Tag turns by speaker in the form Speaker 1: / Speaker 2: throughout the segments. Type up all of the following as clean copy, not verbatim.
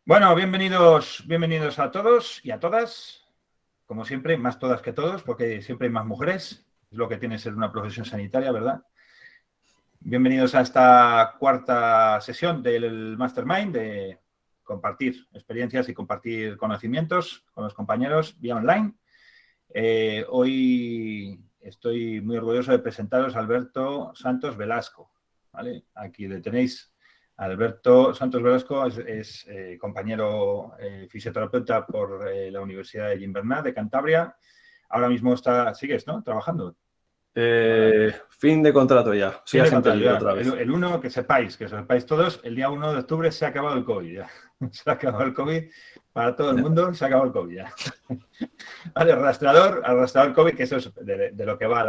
Speaker 1: Bueno, bienvenidos a todos y a todas. Como siempre, más todas que todos, porque siempre hay más mujeres. Es lo que tiene ser una profesión sanitaria, ¿verdad? Bienvenidos a esta cuarta sesión del Mastermind de compartir experiencias y compartir conocimientos con los compañeros vía online. Hoy estoy muy orgulloso de presentaros a Alberto Santos Velasco, ¿vale? Aquí le tenéis. Alberto Santos Velasco es compañero fisioterapeuta por la Universidad de Gimbernat de Cantabria. Ahora mismo sigues, ¿no? Trabajando.
Speaker 2: Fin de contrato ya. Soy agente libre otra vez.
Speaker 1: El 1, que sepáis todos, el día 1 de octubre se ha acabado el COVID ya. Se ha acabado el COVID para todo el mundo, se ha acabado el COVID ya. Vale, arrastrador COVID, que eso es de lo que va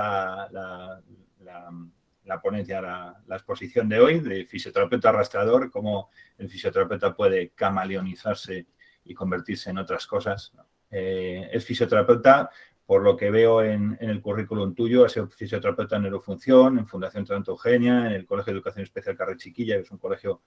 Speaker 1: la ponencia, la exposición de hoy, de fisioterapeuta arrastrador, cómo el fisioterapeuta puede camaleonizarse y convertirse en otras cosas. Es fisioterapeuta, por lo que veo en el currículum tuyo, ha sido fisioterapeuta en neurofunción, en Fundación Santa Eugenia, en el Colegio de Educación Especial Carrer Chiquilla, que es un colegio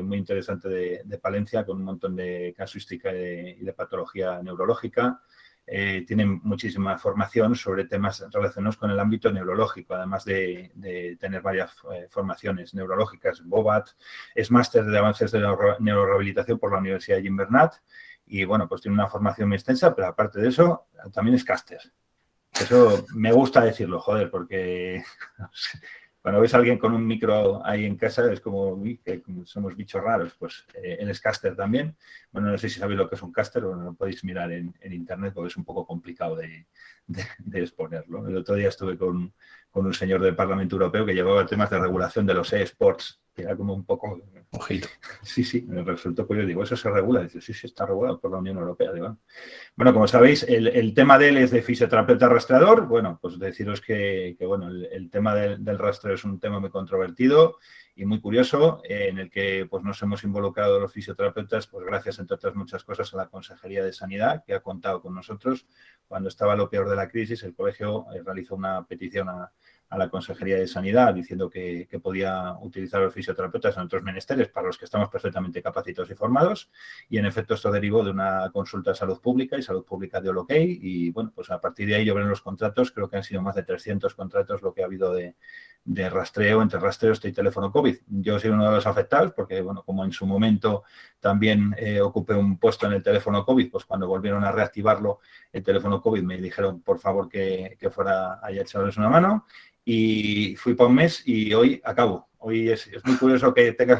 Speaker 1: muy interesante de Palencia, con un montón de casuística y de patología neurológica. Tienen muchísima formación sobre temas relacionados con el ámbito neurológico, además de tener varias formaciones neurológicas. BOVAT, es máster de avances de neurorehabilitación por la Universidad de Gimbernat y, bueno, pues tiene una formación muy extensa, pero aparte de eso, también es caster. Eso me gusta decirlo, joder, porque cuando ves a alguien con un micro ahí en casa es como, uy, que somos bichos raros. Pues él es caster también. Bueno, no sé si sabéis lo que es un caster o no lo podéis mirar en internet porque es un poco complicado de exponerlo. El otro día estuve con un señor del Parlamento Europeo que llevaba temas de regulación de los eSports, que era como un poco...
Speaker 2: Ojito.
Speaker 1: Sí, me resultó curioso. Digo, ¿eso se regula? Dice, sí, está regulado por la Unión Europea. Digo, bueno, como sabéis, el tema de él es de fisioterapeuta rastreador. Bueno, pues deciros que bueno, el tema del rastreo es un tema muy controvertido y muy curioso, en el que pues nos hemos involucrado los fisioterapeutas, pues gracias, entre otras muchas cosas, a la Consejería de Sanidad, que ha contado con nosotros. Cuando estaba lo peor de la crisis, el colegio realizó una petición a la Consejería de Sanidad diciendo que podía utilizar a los fisioterapeutas en otros menesteres para los que estamos perfectamente capacitados y formados, y en efecto esto derivó de una consulta de salud pública, y salud pública dio el ok, y bueno, pues a partir de ahí yo veo en los contratos, creo que han sido más de 300 contratos lo que ha habido de rastreo, entre rastreo y teléfono COVID. Yo soy uno de los afectados porque, bueno, como en su momento también ocupé un puesto en el teléfono COVID, pues cuando volvieron a reactivarlo el teléfono COVID me dijeron, por favor, que fuera ahí a echarles una mano. Y fui por un mes y hoy acabo. Hoy es muy curioso que tengas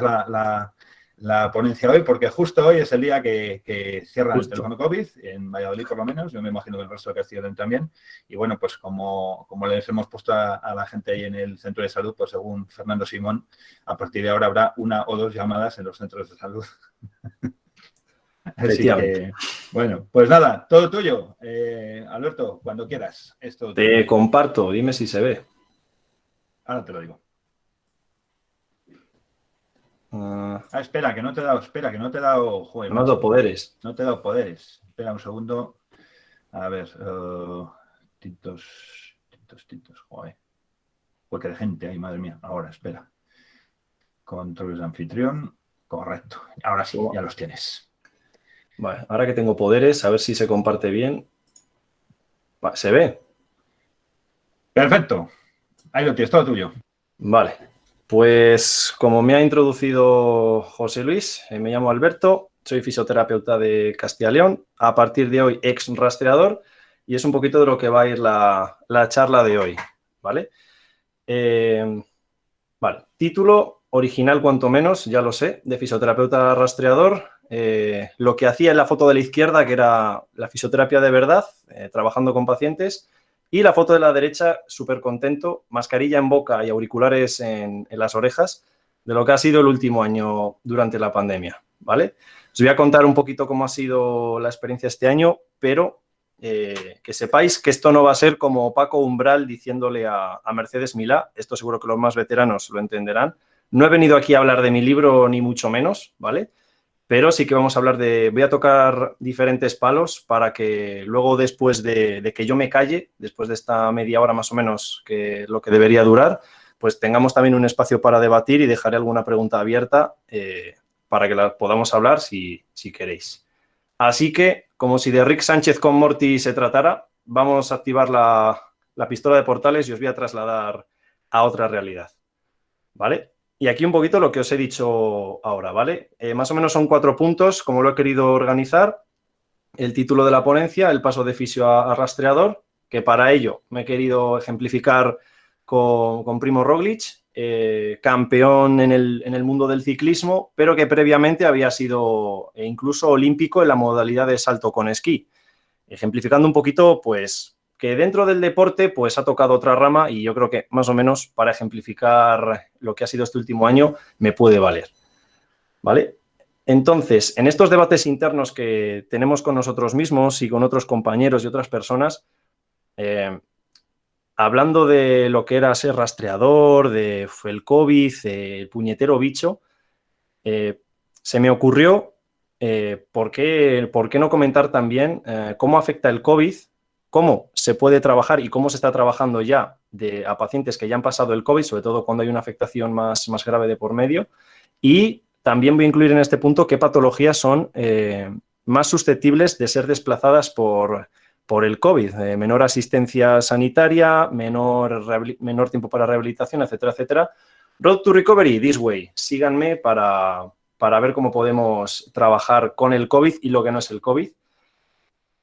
Speaker 1: la ponencia hoy, porque justo hoy es el día que cierran el teléfono COVID, en Valladolid por lo menos, yo me imagino que el resto de Castilla también. Y bueno, pues como les hemos puesto a la gente ahí en el centro de salud, pues según Fernando Simón, a partir de ahora habrá 1 o 2 llamadas en los centros de salud. Así que, bueno, pues nada, todo tuyo. Alberto, cuando quieras.
Speaker 2: Te comparto, dime si se ve.
Speaker 1: Ahora te lo digo. Espera, que no te he dado, joder,
Speaker 2: no he dado poderes.
Speaker 1: No te he dado poderes. Espera un segundo. A ver, tintos, joder. Porque de gente ahí, madre mía. Ahora, espera. Controles de anfitrión. Correcto. Ahora sí, ya los tienes.
Speaker 2: Vale, ahora que tengo poderes, a ver si se comparte bien. Vale, ¿se ve?
Speaker 1: Perfecto. Ahí lo tienes, todo tuyo.
Speaker 2: Vale. Pues como me ha introducido José Luis, me llamo Alberto, soy fisioterapeuta de Castilla y León, a partir de hoy ex rastreador, y es un poquito de lo que va a ir la charla de hoy, ¿vale? Vale, título original cuanto menos, ya lo sé, de fisioterapeuta rastreador, lo que hacía en la foto de la izquierda, que era la fisioterapia de verdad, trabajando con pacientes, y la foto de la derecha, súper contento, mascarilla en boca y auriculares en las orejas, de lo que ha sido el último año durante la pandemia, ¿vale? Os voy a contar un poquito cómo ha sido la experiencia este año, pero que sepáis que esto no va a ser como Paco Umbral diciéndole a Mercedes Milá, esto seguro que los más veteranos lo entenderán. No he venido aquí a hablar de mi libro, ni mucho menos, ¿vale? Pero sí que vamos a hablar voy a tocar diferentes palos para que luego, después de que yo me calle, después de esta media hora más o menos, que lo que debería durar, pues tengamos también un espacio para debatir, y dejaré alguna pregunta abierta para que las podamos hablar si queréis. Así que, como si de Rick Sánchez con Morty se tratara, vamos a activar la pistola de portales y os voy a trasladar a otra realidad, ¿vale? Y aquí un poquito lo que os he dicho ahora, ¿vale? Más o menos son 4 puntos, como lo he querido organizar. El título de la ponencia, el paso de fisio a rastreador, que para ello me he querido ejemplificar con Primo Roglic, campeón en el mundo del ciclismo, pero que previamente había sido incluso olímpico en la modalidad de salto con esquí. Ejemplificando un poquito, pues, que dentro del deporte, pues, ha tocado otra rama y yo creo que más o menos para ejemplificar lo que ha sido este último año me puede valer, ¿vale? Entonces, en estos debates internos que tenemos con nosotros mismos y con otros compañeros y otras personas, hablando de lo que era ser rastreador, de el COVID, el puñetero bicho, se me ocurrió ¿por qué no comentar también cómo afecta el COVID, cómo se puede trabajar y cómo se está trabajando ya a pacientes que ya han pasado el COVID, sobre todo cuando hay una afectación más grave de por medio. Y también voy a incluir en este punto qué patologías son más susceptibles de ser desplazadas por el COVID. Menor asistencia sanitaria, menor tiempo para rehabilitación, etcétera, etcétera. Road to Recovery, this way. Síganme para ver cómo podemos trabajar con el COVID y lo que no es el COVID.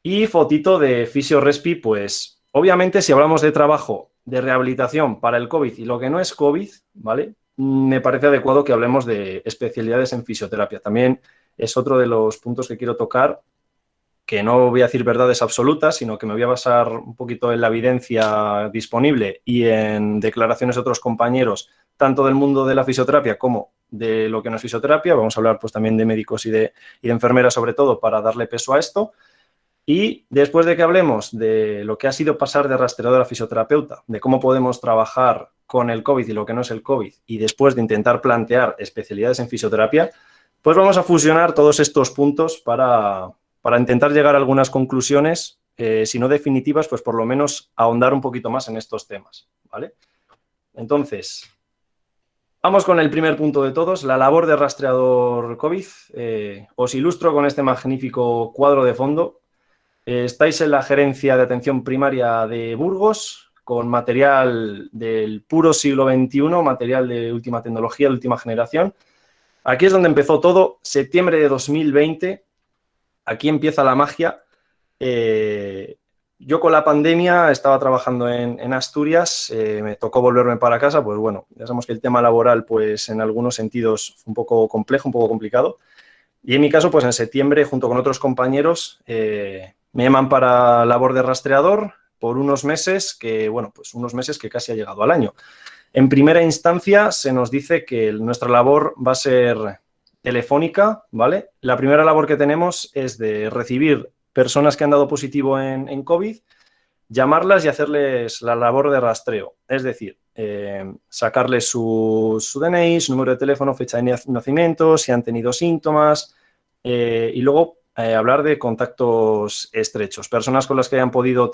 Speaker 2: Y fotito de Fisio-Respi, pues obviamente si hablamos de trabajo de rehabilitación para el COVID y lo que no es COVID, ¿vale? Me parece adecuado que hablemos de especialidades en fisioterapia. También es otro de los puntos que quiero tocar, que no voy a decir verdades absolutas, sino que me voy a basar un poquito en la evidencia disponible y en declaraciones de otros compañeros, tanto del mundo de la fisioterapia como de lo que no es fisioterapia. Vamos a hablar pues también de médicos y de enfermeras sobre todo para darle peso a esto. Y después de que hablemos de lo que ha sido pasar de rastreador a fisioterapeuta, de cómo podemos trabajar con el COVID y lo que no es el COVID, y después de intentar plantear especialidades en fisioterapia, pues vamos a fusionar todos estos puntos para intentar llegar a algunas conclusiones, si no definitivas, pues por lo menos ahondar un poquito más en estos temas, ¿vale? Entonces, vamos con el primer punto de todos, la labor de rastreador COVID. Os ilustro con este magnífico cuadro de fondo. Estáis en la gerencia de atención primaria de Burgos, con material del puro siglo XXI, material de última tecnología, de última generación. Aquí es donde empezó todo, septiembre de 2020. Aquí empieza la magia. Yo con la pandemia estaba trabajando en Asturias, me tocó volverme para casa, pues bueno, ya sabemos que el tema laboral pues en algunos sentidos fue un poco complejo, un poco complicado. Y en mi caso, pues en septiembre, junto con otros compañeros, me llaman para labor de rastreador por unos meses unos meses que casi ha llegado al año. En primera instancia se nos dice que nuestra labor va a ser telefónica, ¿vale? La primera labor que tenemos es de recibir personas que han dado positivo en COVID, llamarlas y hacerles la labor de rastreo. Es decir, sacarles su DNI, su número de teléfono, fecha de nacimiento, si han tenido síntomas y luego hablar de contactos estrechos, personas con las que hayan podido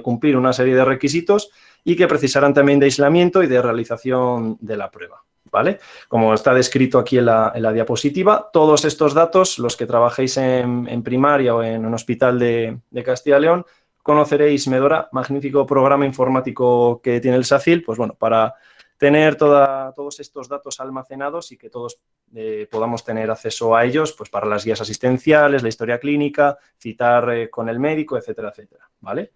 Speaker 2: cumplir una serie de requisitos y que precisaran también de aislamiento y de realización de la prueba, ¿vale? Como está descrito aquí en la diapositiva, todos estos datos, los que trabajéis en primaria o en un hospital de Castilla y León, conoceréis Medora, magnífico programa informático que tiene el SACIL, pues bueno, para tener todos estos datos almacenados y que todos podamos tener acceso a ellos, pues para las guías asistenciales, la historia clínica, citar con el médico, etcétera, etcétera, ¿vale?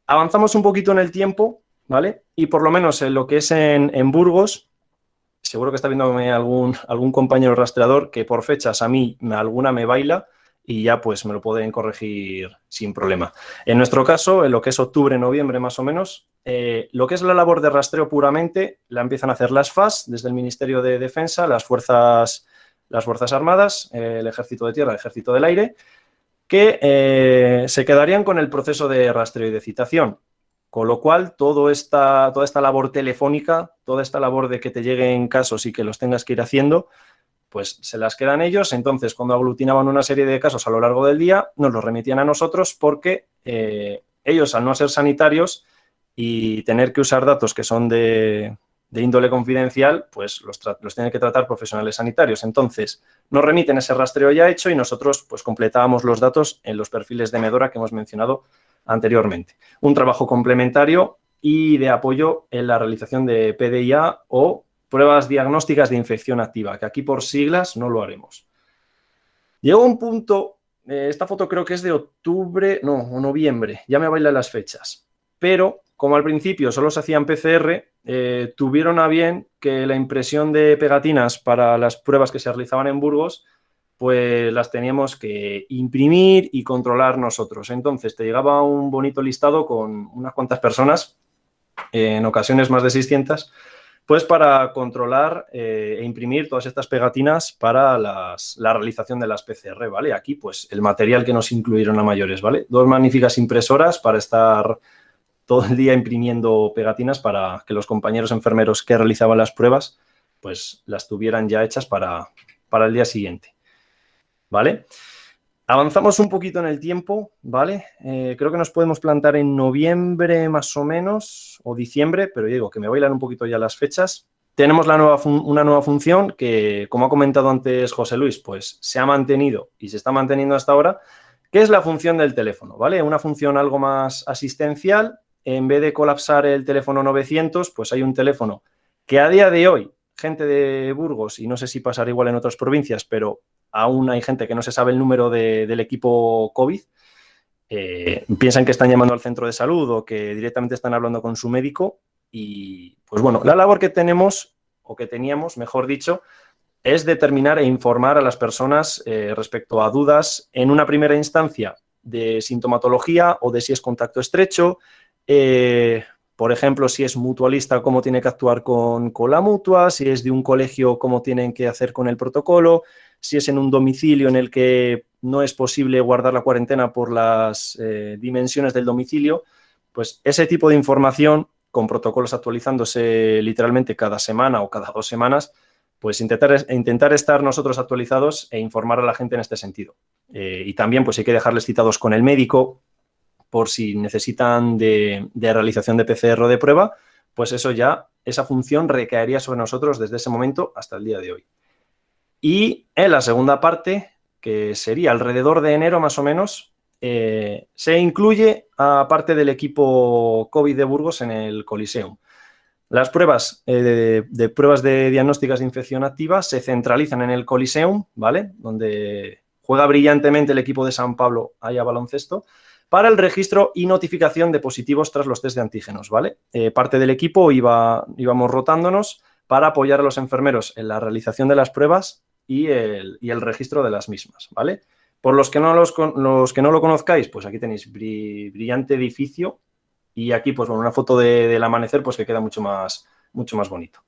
Speaker 2: Avanzamos un poquito en el tiempo, ¿vale? Y por lo menos en lo que es en Burgos, seguro que está viéndome algún compañero rastreador que por fechas a mí alguna me baila y ya pues me lo pueden corregir sin problema. En nuestro caso, en lo que es octubre, noviembre más o menos, lo que es la labor de rastreo puramente la empiezan a hacer las FAS desde el Ministerio de Defensa, las Fuerzas Armadas, el Ejército de Tierra, el Ejército del Aire, que se quedarían con el proceso de rastreo y de citación. Con lo cual, toda esta labor telefónica, toda esta labor de que te lleguen casos y que los tengas que ir haciendo, pues se las quedan ellos. Entonces, cuando aglutinaban una serie de casos a lo largo del día, nos los remitían a nosotros porque ellos, al no ser sanitarios y tener que usar datos que son de de índole confidencial, pues los tienen que tratar profesionales sanitarios. Entonces, nos remiten ese rastreo ya hecho y nosotros pues completábamos los datos en los perfiles de Medora que hemos mencionado anteriormente. Un trabajo complementario y de apoyo en la realización de PDIA o pruebas diagnósticas de infección activa, que aquí por siglas no lo haremos. Llegó un punto, esta foto creo que es de octubre, no, o noviembre, ya me bailan las fechas, pero como al principio solo se hacían PCR, tuvieron a bien que la impresión de pegatinas para las pruebas que se realizaban en Burgos, pues las teníamos que imprimir y controlar nosotros. Entonces te llegaba un bonito listado con unas cuantas personas, en ocasiones más de 600, pues para controlar e imprimir todas estas pegatinas para la realización de las PCR, ¿vale? Aquí, pues, el material que nos incluyeron a mayores, ¿vale? 2 magníficas impresoras para estar todo el día imprimiendo pegatinas para que los compañeros enfermeros que realizaban las pruebas, pues, las tuvieran ya hechas para el día siguiente, ¿vale? Avanzamos un poquito en el tiempo, ¿vale? Creo que nos podemos plantar en noviembre más o menos, o diciembre, pero digo que me bailan un poquito ya las fechas. Tenemos una nueva función que, como ha comentado antes José Luis, pues se ha mantenido y se está manteniendo hasta ahora, que es la función del teléfono, ¿vale? Una función algo más asistencial. En vez de colapsar el teléfono 900, pues hay un teléfono que a día de hoy, gente de Burgos, y no sé si pasará igual en otras provincias, pero aún hay gente que no se sabe el número del equipo COVID, piensan que están llamando al centro de salud o que directamente están hablando con su médico y, pues bueno, la labor que tenemos, o que teníamos, mejor dicho, es determinar e informar a las personas respecto a dudas en una primera instancia de sintomatología o de si es contacto estrecho, por ejemplo, si es mutualista, cómo tiene que actuar con la mutua, si es de un colegio, cómo tienen que hacer con el protocolo, si es en un domicilio en el que no es posible guardar la cuarentena por las dimensiones del domicilio, pues ese tipo de información, con protocolos actualizándose literalmente cada semana o cada 2 semanas, pues intentar estar nosotros actualizados e informar a la gente en este sentido. Y también pues hay que dejarles citados con el médico por si necesitan de realización de PCR o de prueba, pues eso ya, esa función recaería sobre nosotros desde ese momento hasta el día de hoy. Y en la segunda parte, que sería alrededor de enero más o menos, se incluye a parte del equipo COVID de Burgos en el Coliseum. Las pruebas de pruebas de diagnósticas de infección activa se centralizan en el Coliseum, ¿vale? Donde juega brillantemente el equipo de San Pablo ahí a baloncesto, para el registro y notificación de positivos tras los test de antígenos, ¿vale? Parte del equipo íbamos rotándonos para apoyar a los enfermeros en la realización de las pruebas y el registro de las mismas, ¿vale? Por los que no lo conozcáis, pues aquí tenéis brillante edificio y aquí, pues bueno, una foto del amanecer, pues que queda mucho más bonito.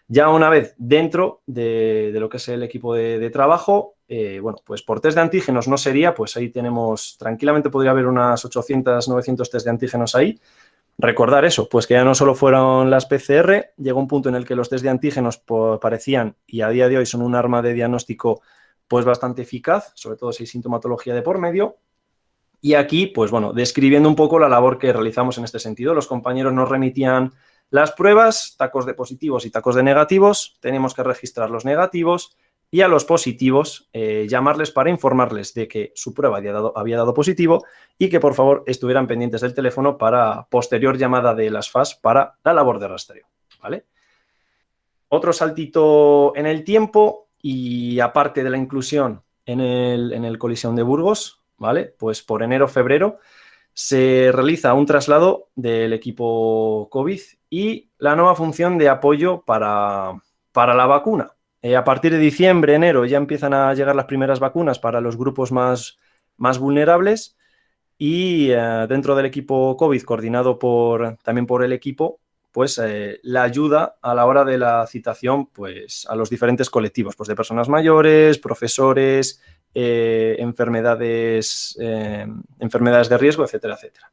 Speaker 2: Ya una vez dentro de lo que es el equipo de trabajo, bueno, pues por test de antígenos no sería, pues ahí tenemos, tranquilamente podría haber unas 800, 900 test de antígenos ahí. Recordar eso, pues que ya no solo fueron las PCR, llegó un punto en el que los test de antígenos parecían, y a día de hoy son un arma de diagnóstico pues bastante eficaz, sobre todo si hay sintomatología de por medio. Y aquí, pues bueno, describiendo un poco la labor que realizamos en este sentido, los compañeros nos remitían las pruebas, tacos de positivos y tacos de negativos, tenemos que registrar los negativos y a los positivos llamarles para informarles de que su prueba había dado positivo y que por favor estuvieran pendientes del teléfono para posterior llamada de las FAS para la labor de rastreo, ¿vale? Otro saltito en el tiempo y aparte de la inclusión en el Coliseum de Burgos, ¿vale? Pues por enero-febrero se realiza un traslado del equipo COVID y la nueva función de apoyo para la vacuna. A partir de diciembre, enero, ya empiezan a llegar las primeras vacunas para los grupos más vulnerables y dentro del equipo COVID, coordinado también por el equipo, pues la ayuda a la hora de la citación pues, a los diferentes colectivos, pues de personas mayores, profesores, enfermedades de riesgo, etcétera, etcétera.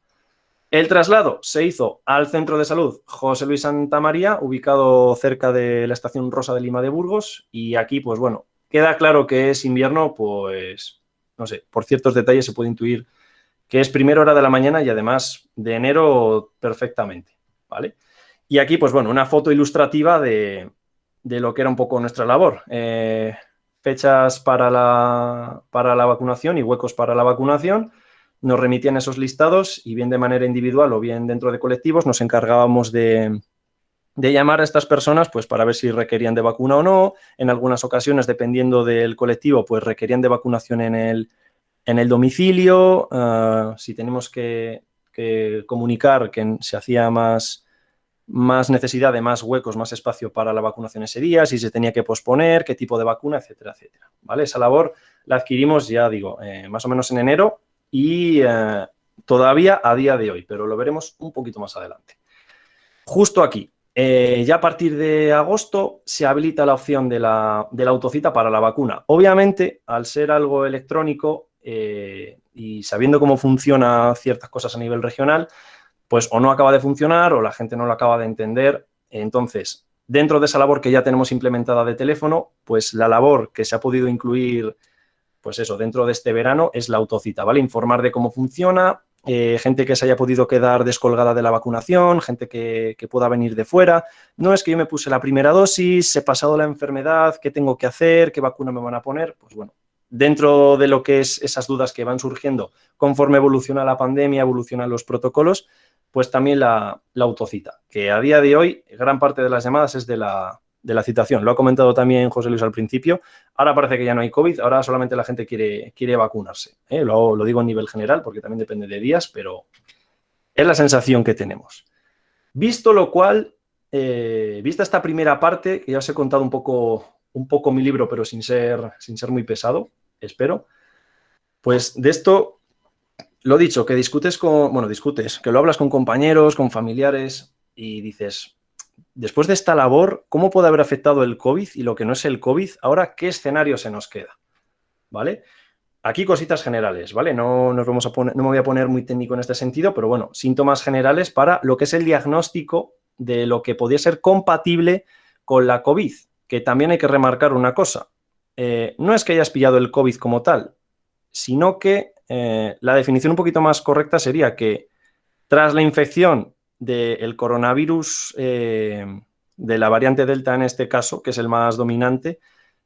Speaker 2: El traslado se hizo al Centro de Salud José Luis Santamaría, ubicado cerca de la Estación Rosa de Lima de Burgos, y aquí, pues bueno, queda claro que es invierno, pues, no sé, por ciertos detalles se puede intuir que es primera hora de la mañana y además de enero perfectamente, ¿vale? Y aquí, pues bueno, una foto ilustrativa de lo que era un poco nuestra labor. Fechas para la vacunación y huecos para la vacunación. Nos remitían esos listados y bien de manera individual o bien dentro de colectivos nos encargábamos de llamar a estas personas pues para ver si requerían de vacuna o no. En algunas ocasiones, dependiendo del colectivo, pues requerían de vacunación en el domicilio. Si tenemos que comunicar que se hacía más necesidad de más huecos, más espacio para la vacunación ese día, si se tenía que posponer, qué tipo de vacuna, etcétera, etcétera. ¿Vale? Esa labor la adquirimos, ya digo, más o menos en enero y todavía a día de hoy, pero lo veremos un poquito más adelante. Justo aquí, ya a partir de agosto se habilita la opción de la autocita para la vacuna. Obviamente, al ser algo electrónico y sabiendo cómo funcionan ciertas cosas a nivel regional, pues o no acaba de funcionar o la gente no lo acaba de entender. Entonces, dentro de esa labor que ya tenemos implementada de teléfono, pues la labor que se ha podido incluir, pues eso, dentro de este verano es la autocita, ¿vale? Informar de cómo funciona, gente que se haya podido quedar descolgada de la vacunación, gente que pueda venir de fuera. No es que yo me puse la primera dosis, he pasado la enfermedad, ¿qué tengo que hacer? ¿Qué vacuna me van a poner? Pues bueno, dentro de lo que es esas dudas que van surgiendo conforme evoluciona la pandemia, evolucionan los protocolos, pues también la autocita, que a día de hoy gran parte de las llamadas es de la citación. Lo ha comentado también José Luis al principio. Ahora parece que ya no hay COVID, ahora solamente la gente quiere vacunarse. Lo digo a nivel general porque también depende de días, pero es la sensación que tenemos. Visto lo cual, vista esta primera parte, que ya os he contado un poco mi libro, pero sin ser muy pesado, espero, pues de esto... Lo dicho, que discutes, que lo hablas con compañeros, con familiares y dices, después de esta labor, ¿cómo puede haber afectado el COVID y lo que no es el COVID? Ahora, ¿qué escenario se nos queda? ¿Vale? Aquí cositas generales, ¿vale? No me voy a poner muy técnico en este sentido, pero bueno, síntomas generales para lo que es el diagnóstico de lo que podría ser compatible con la COVID, que también hay que remarcar una cosa. No es que hayas pillado el COVID como tal, sino que la definición un poquito más correcta sería que tras la infección del coronavirus, de la variante Delta en este caso, que es el más dominante,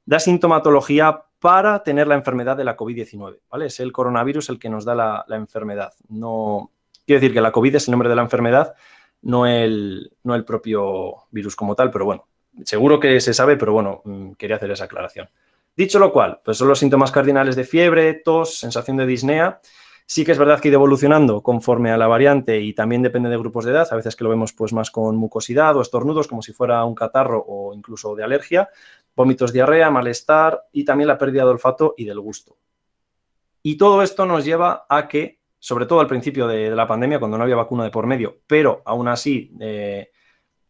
Speaker 2: da sintomatología para tener la enfermedad de la COVID-19, ¿vale? Es el coronavirus el que nos da la enfermedad. No, quiero decir que la COVID es el nombre de la enfermedad, no el propio virus como tal, pero bueno, seguro que se sabe, pero bueno, quería hacer esa aclaración. Dicho lo cual, pues son los síntomas cardinales de fiebre, tos, sensación de disnea. Sí que es verdad que ha ido evolucionando conforme a la variante y también depende de grupos de edad. A veces que lo vemos pues más con mucosidad o estornudos, como si fuera un catarro o incluso de alergia. Vómitos, diarrea, malestar y también la pérdida de olfato y del gusto. Y todo esto nos lleva a que, sobre todo al principio de la pandemia, cuando no había vacuna de por medio, pero aún así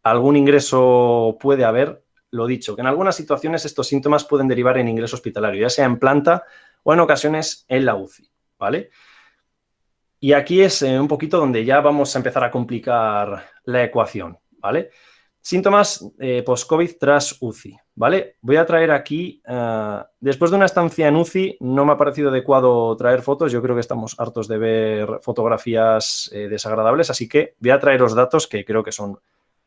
Speaker 2: algún ingreso puede haber. Lo dicho, que en algunas situaciones estos síntomas pueden derivar en ingreso hospitalario, ya sea en planta o en ocasiones en la UCI, ¿vale? Y aquí es un poquito donde ya vamos a empezar a complicar la ecuación, ¿vale? Síntomas post-COVID tras UCI, ¿vale? Voy a traer aquí, después de una estancia en UCI, no me ha parecido adecuado traer fotos, yo creo que estamos hartos de ver fotografías desagradables, así que voy a traeros datos que creo que son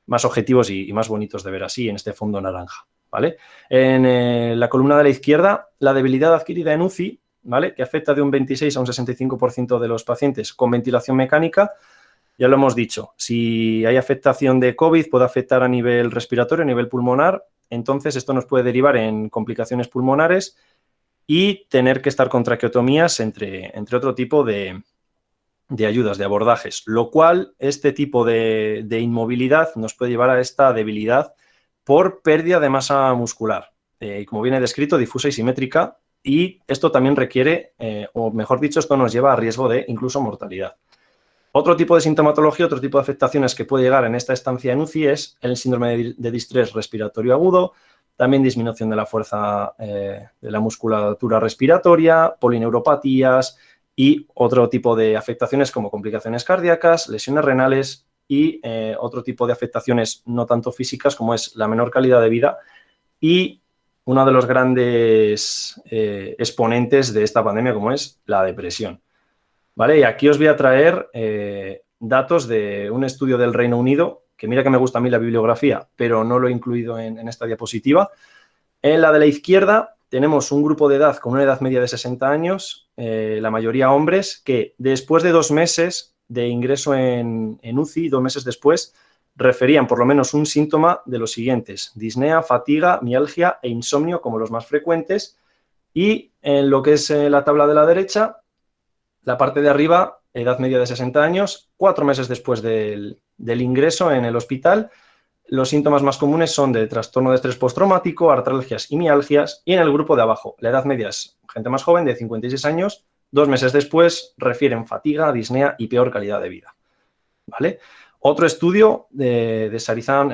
Speaker 2: más objetivos y más bonitos de ver así en este fondo naranja, ¿vale? En la columna de la izquierda, la debilidad adquirida en UCI, ¿vale? Que afecta de un 26 a un 65% de los pacientes con ventilación mecánica. Ya lo hemos dicho, si hay afectación de COVID puede afectar a nivel respiratorio, a nivel pulmonar, entonces esto nos puede derivar en complicaciones pulmonares y tener que estar con traqueotomías entre otro tipo de ayudas, de abordajes, lo cual este tipo de inmovilidad nos puede llevar a esta debilidad por pérdida de masa muscular. Y como viene descrito, difusa y simétrica, y esto también requiere, o mejor dicho, esto nos lleva a riesgo de incluso mortalidad. Otro tipo de sintomatología, otro tipo de afectaciones que puede llegar en esta estancia en UCI es el síndrome de distrés respiratorio agudo, también disminución de la fuerza de la musculatura respiratoria, polineuropatías, y otro tipo de afectaciones como complicaciones cardíacas, lesiones renales y otro tipo de afectaciones no tanto físicas como es la menor calidad de vida y uno de los grandes exponentes de esta pandemia como es la depresión. ¿Vale? Y aquí os voy a traer datos de un estudio del Reino Unido que mira que me gusta a mí la bibliografía, pero no lo he incluido en esta diapositiva. En la de la izquierda tenemos un grupo de edad con una edad media de 60 años, la mayoría hombres, que después de 2 meses de ingreso en UCI, 2 meses después, referían por lo menos un síntoma de los siguientes: disnea, fatiga, mialgia e insomnio como los más frecuentes. Y en lo que es la tabla de la derecha, la parte de arriba, edad media de 60 años, 4 meses después del ingreso en el hospital. Los síntomas más comunes son de trastorno de estrés postraumático, artralgias y mialgias. Y en el grupo de abajo, la edad media es gente más joven, de 56 años, 2 meses después refieren fatiga, disnea y peor calidad de vida. ¿Vale? Otro estudio de Santham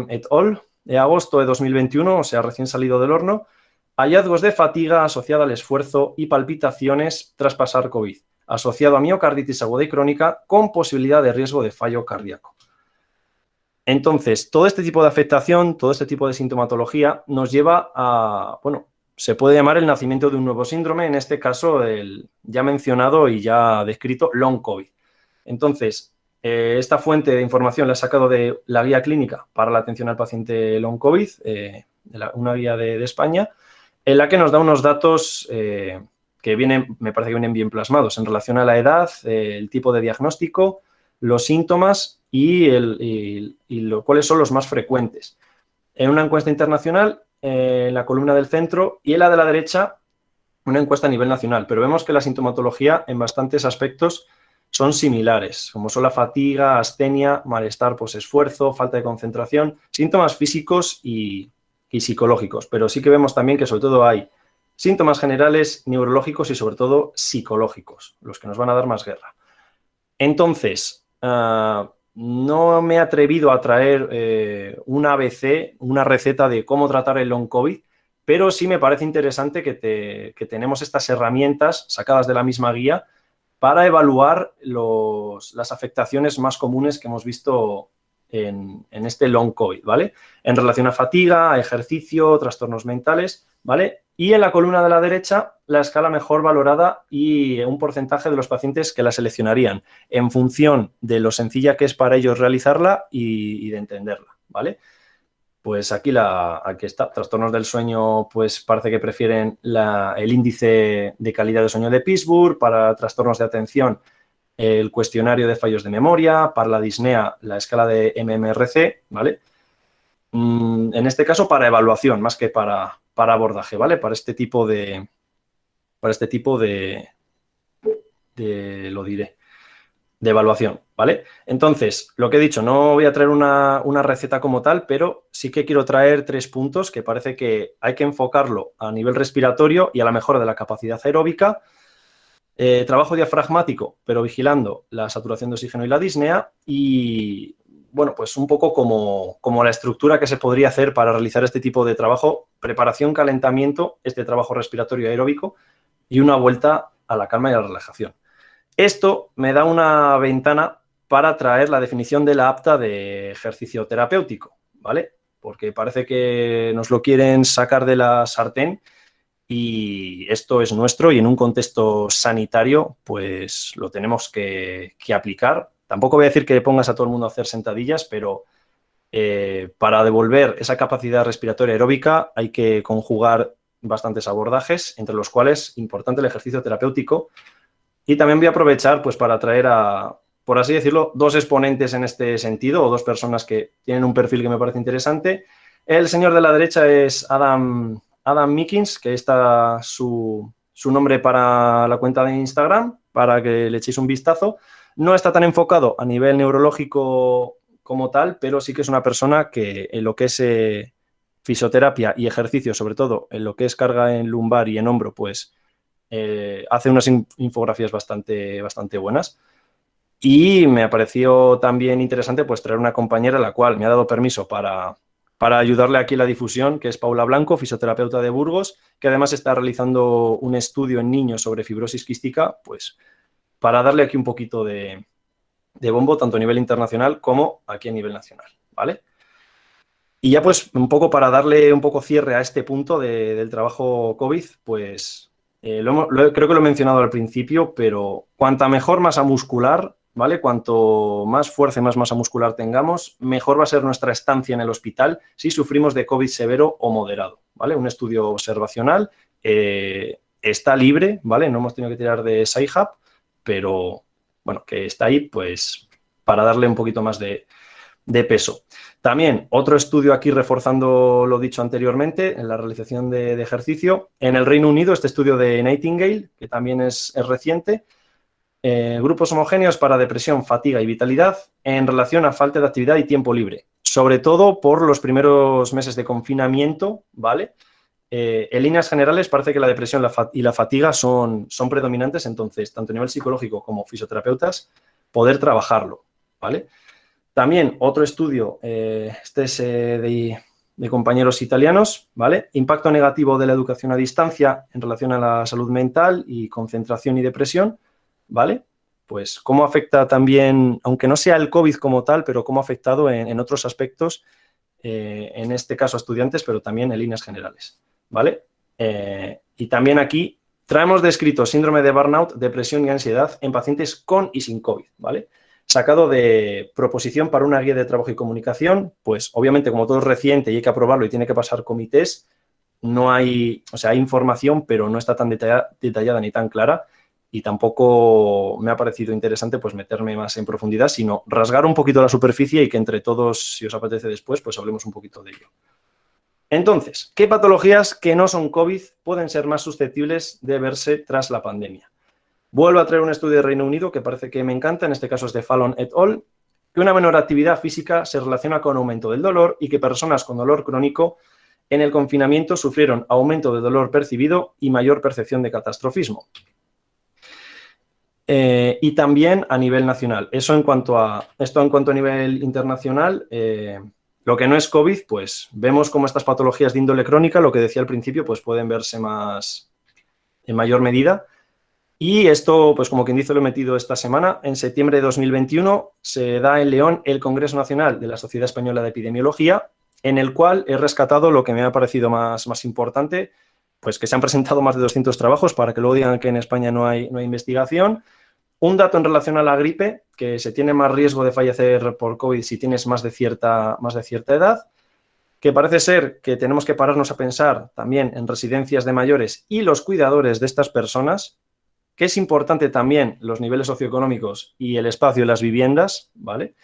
Speaker 2: et al. De agosto de 2021, o sea, recién salido del horno, hallazgos de fatiga asociada al esfuerzo y palpitaciones tras pasar COVID, asociado a miocarditis aguda y crónica con posibilidad de riesgo de fallo cardíaco. Entonces, todo este tipo de afectación, todo este tipo de sintomatología nos lleva a, bueno, se puede llamar el nacimiento de un nuevo síndrome, en este caso el ya mencionado y ya descrito Long COVID. Entonces, esta fuente de información la he sacado de la guía clínica para la atención al paciente Long COVID, una guía de España, en la que nos da unos datos que me parece que vienen bien plasmados en relación a la edad, el tipo de diagnóstico, los síntomas y cuáles son los más frecuentes. En una encuesta internacional, en la columna del centro, y en la de la derecha, una encuesta a nivel nacional, pero vemos que la sintomatología en bastantes aspectos son similares, como son la fatiga, astenia, malestar posesfuerzo, falta de concentración, síntomas físicos y psicológicos, pero sí que vemos también que sobre todo hay síntomas generales, neurológicos y sobre todo psicológicos, los que nos van a dar más guerra. Entonces, no me he atrevido a traer un ABC, una receta de cómo tratar el Long COVID, pero sí me parece interesante que tenemos estas herramientas sacadas de la misma guía para evaluar las afectaciones más comunes que hemos visto en este Long COVID, ¿vale? En relación a fatiga, a ejercicio, trastornos mentales, ¿vale? Y en la columna de la derecha, la escala mejor valorada y un porcentaje de los pacientes que la seleccionarían en función de lo sencilla que es para ellos realizarla y de entenderla, ¿vale? Pues aquí está. Trastornos del sueño, pues parece que prefieren el índice de calidad de sueño de Pittsburgh. Para trastornos de atención, el cuestionario de fallos de memoria. Para la disnea, la escala de MMRC, ¿vale? En este caso, para evaluación, más que para abordaje, ¿vale? Para este tipo de evaluación, ¿vale? Entonces, lo que he dicho, no voy a traer una receta como tal, pero sí que quiero traer 3 puntos que parece que hay que enfocarlo a nivel respiratorio y a la mejora de la capacidad aeróbica, trabajo diafragmático, pero vigilando la saturación de oxígeno y la disnea y, bueno, pues un poco como la estructura que se podría hacer para realizar este tipo de trabajo: preparación, calentamiento, este trabajo respiratorio aeróbico y una vuelta a la calma y a la relajación. Esto me da una ventana para traer la definición de la apta de ejercicio terapéutico, ¿vale? Porque parece que nos lo quieren sacar de la sartén y esto es nuestro y en un contexto sanitario pues lo tenemos que aplicar. Tampoco voy a decir que pongas a todo el mundo a hacer sentadillas, pero para devolver esa capacidad respiratoria aeróbica hay que conjugar bastantes abordajes, entre los cuales importante el ejercicio terapéutico. Y también voy a aprovechar pues para traer por así decirlo, 2 exponentes en este sentido, o 2 personas que tienen un perfil que me parece interesante. El señor de la derecha es Adam Meakins, que está su nombre para la cuenta de Instagram, para que le echéis un vistazo. No está tan enfocado a nivel neurológico como tal, pero sí que es una persona que en lo que es fisioterapia y ejercicio, sobre todo en lo que es carga en lumbar y en hombro, pues hace unas infografías bastante buenas. Y me ha parecido también interesante pues traer una compañera, la cual me ha dado permiso para ayudarle aquí en la difusión, que es Paula Blanco, fisioterapeuta de Burgos, que además está realizando un estudio en niños sobre fibrosis quística, pues para darle aquí un poquito de bombo, tanto a nivel internacional como aquí a nivel nacional, ¿vale? Y ya pues un poco para darle un poco cierre a este punto del trabajo COVID, pues creo que lo he mencionado al principio, pero cuanta mejor masa muscular, ¿vale? Cuanto más fuerza y más masa muscular tengamos, mejor va a ser nuestra estancia en el hospital si sufrimos de COVID severo o moderado, ¿vale? Un estudio observacional está libre, ¿vale? No hemos tenido que tirar de Sci-Hub, pero, bueno, que está ahí, pues, para darle un poquito más de peso. También otro estudio aquí reforzando lo dicho anteriormente en la realización de ejercicio. En el Reino Unido, este estudio de Nightingale, que también es reciente, grupos homogéneos para depresión, fatiga y vitalidad en relación a falta de actividad y tiempo libre, sobre todo por los primeros meses de confinamiento, ¿vale? En líneas generales parece que la depresión y la fatiga son predominantes, entonces, tanto a nivel psicológico como fisioterapeutas, poder trabajarlo, ¿vale? También otro estudio, este es de compañeros italianos, ¿vale? Impacto negativo de la educación a distancia en relación a la salud mental y concentración y depresión, ¿vale? Pues cómo afecta también, aunque no sea el COVID como tal, pero cómo ha afectado en otros aspectos, en este caso a estudiantes, pero también en líneas generales, ¿vale? Y también aquí traemos descrito síndrome de burnout, depresión y ansiedad en pacientes con y sin COVID, ¿vale? Sacado de proposición para una guía de trabajo y comunicación, pues obviamente como todo es reciente y hay que aprobarlo y tiene que pasar comités, no hay, o sea, hay información, pero no está tan detallada ni tan clara y tampoco me ha parecido interesante pues meterme más en profundidad, sino rasgar un poquito la superficie y que entre todos, si os apetece después, pues hablemos un poquito de ello. Entonces, ¿qué patologías que no son COVID pueden ser más susceptibles de verse tras la pandemia? Vuelvo a traer un estudio de Reino Unido que parece que me encanta, en este caso es de Fallon et al., que una menor actividad física se relaciona con aumento del dolor y que personas con dolor crónico en el confinamiento sufrieron aumento de dolor percibido y mayor percepción de catastrofismo. Y también a nivel nacional. Esto en cuanto a nivel internacional, lo que no es COVID, pues vemos cómo estas patologías de índole crónica, lo que decía al principio, pues pueden verse más en mayor medida. Y esto, pues como quien dice, lo he metido esta semana. En septiembre de 2021 se da en León el Congreso Nacional de la Sociedad Española de Epidemiología, en el cual he rescatado lo que me ha parecido más importante, pues que se han presentado más de 200 trabajos para que luego digan que en España no hay investigación. Un dato en relación a la gripe, que se tiene más riesgo de fallecer por COVID si tienes más de cierta edad, que parece ser que tenemos que pararnos a pensar también en residencias de mayores y los cuidadores de estas personas, que es importante también los niveles socioeconómicos y el espacio de las viviendas, ¿vale?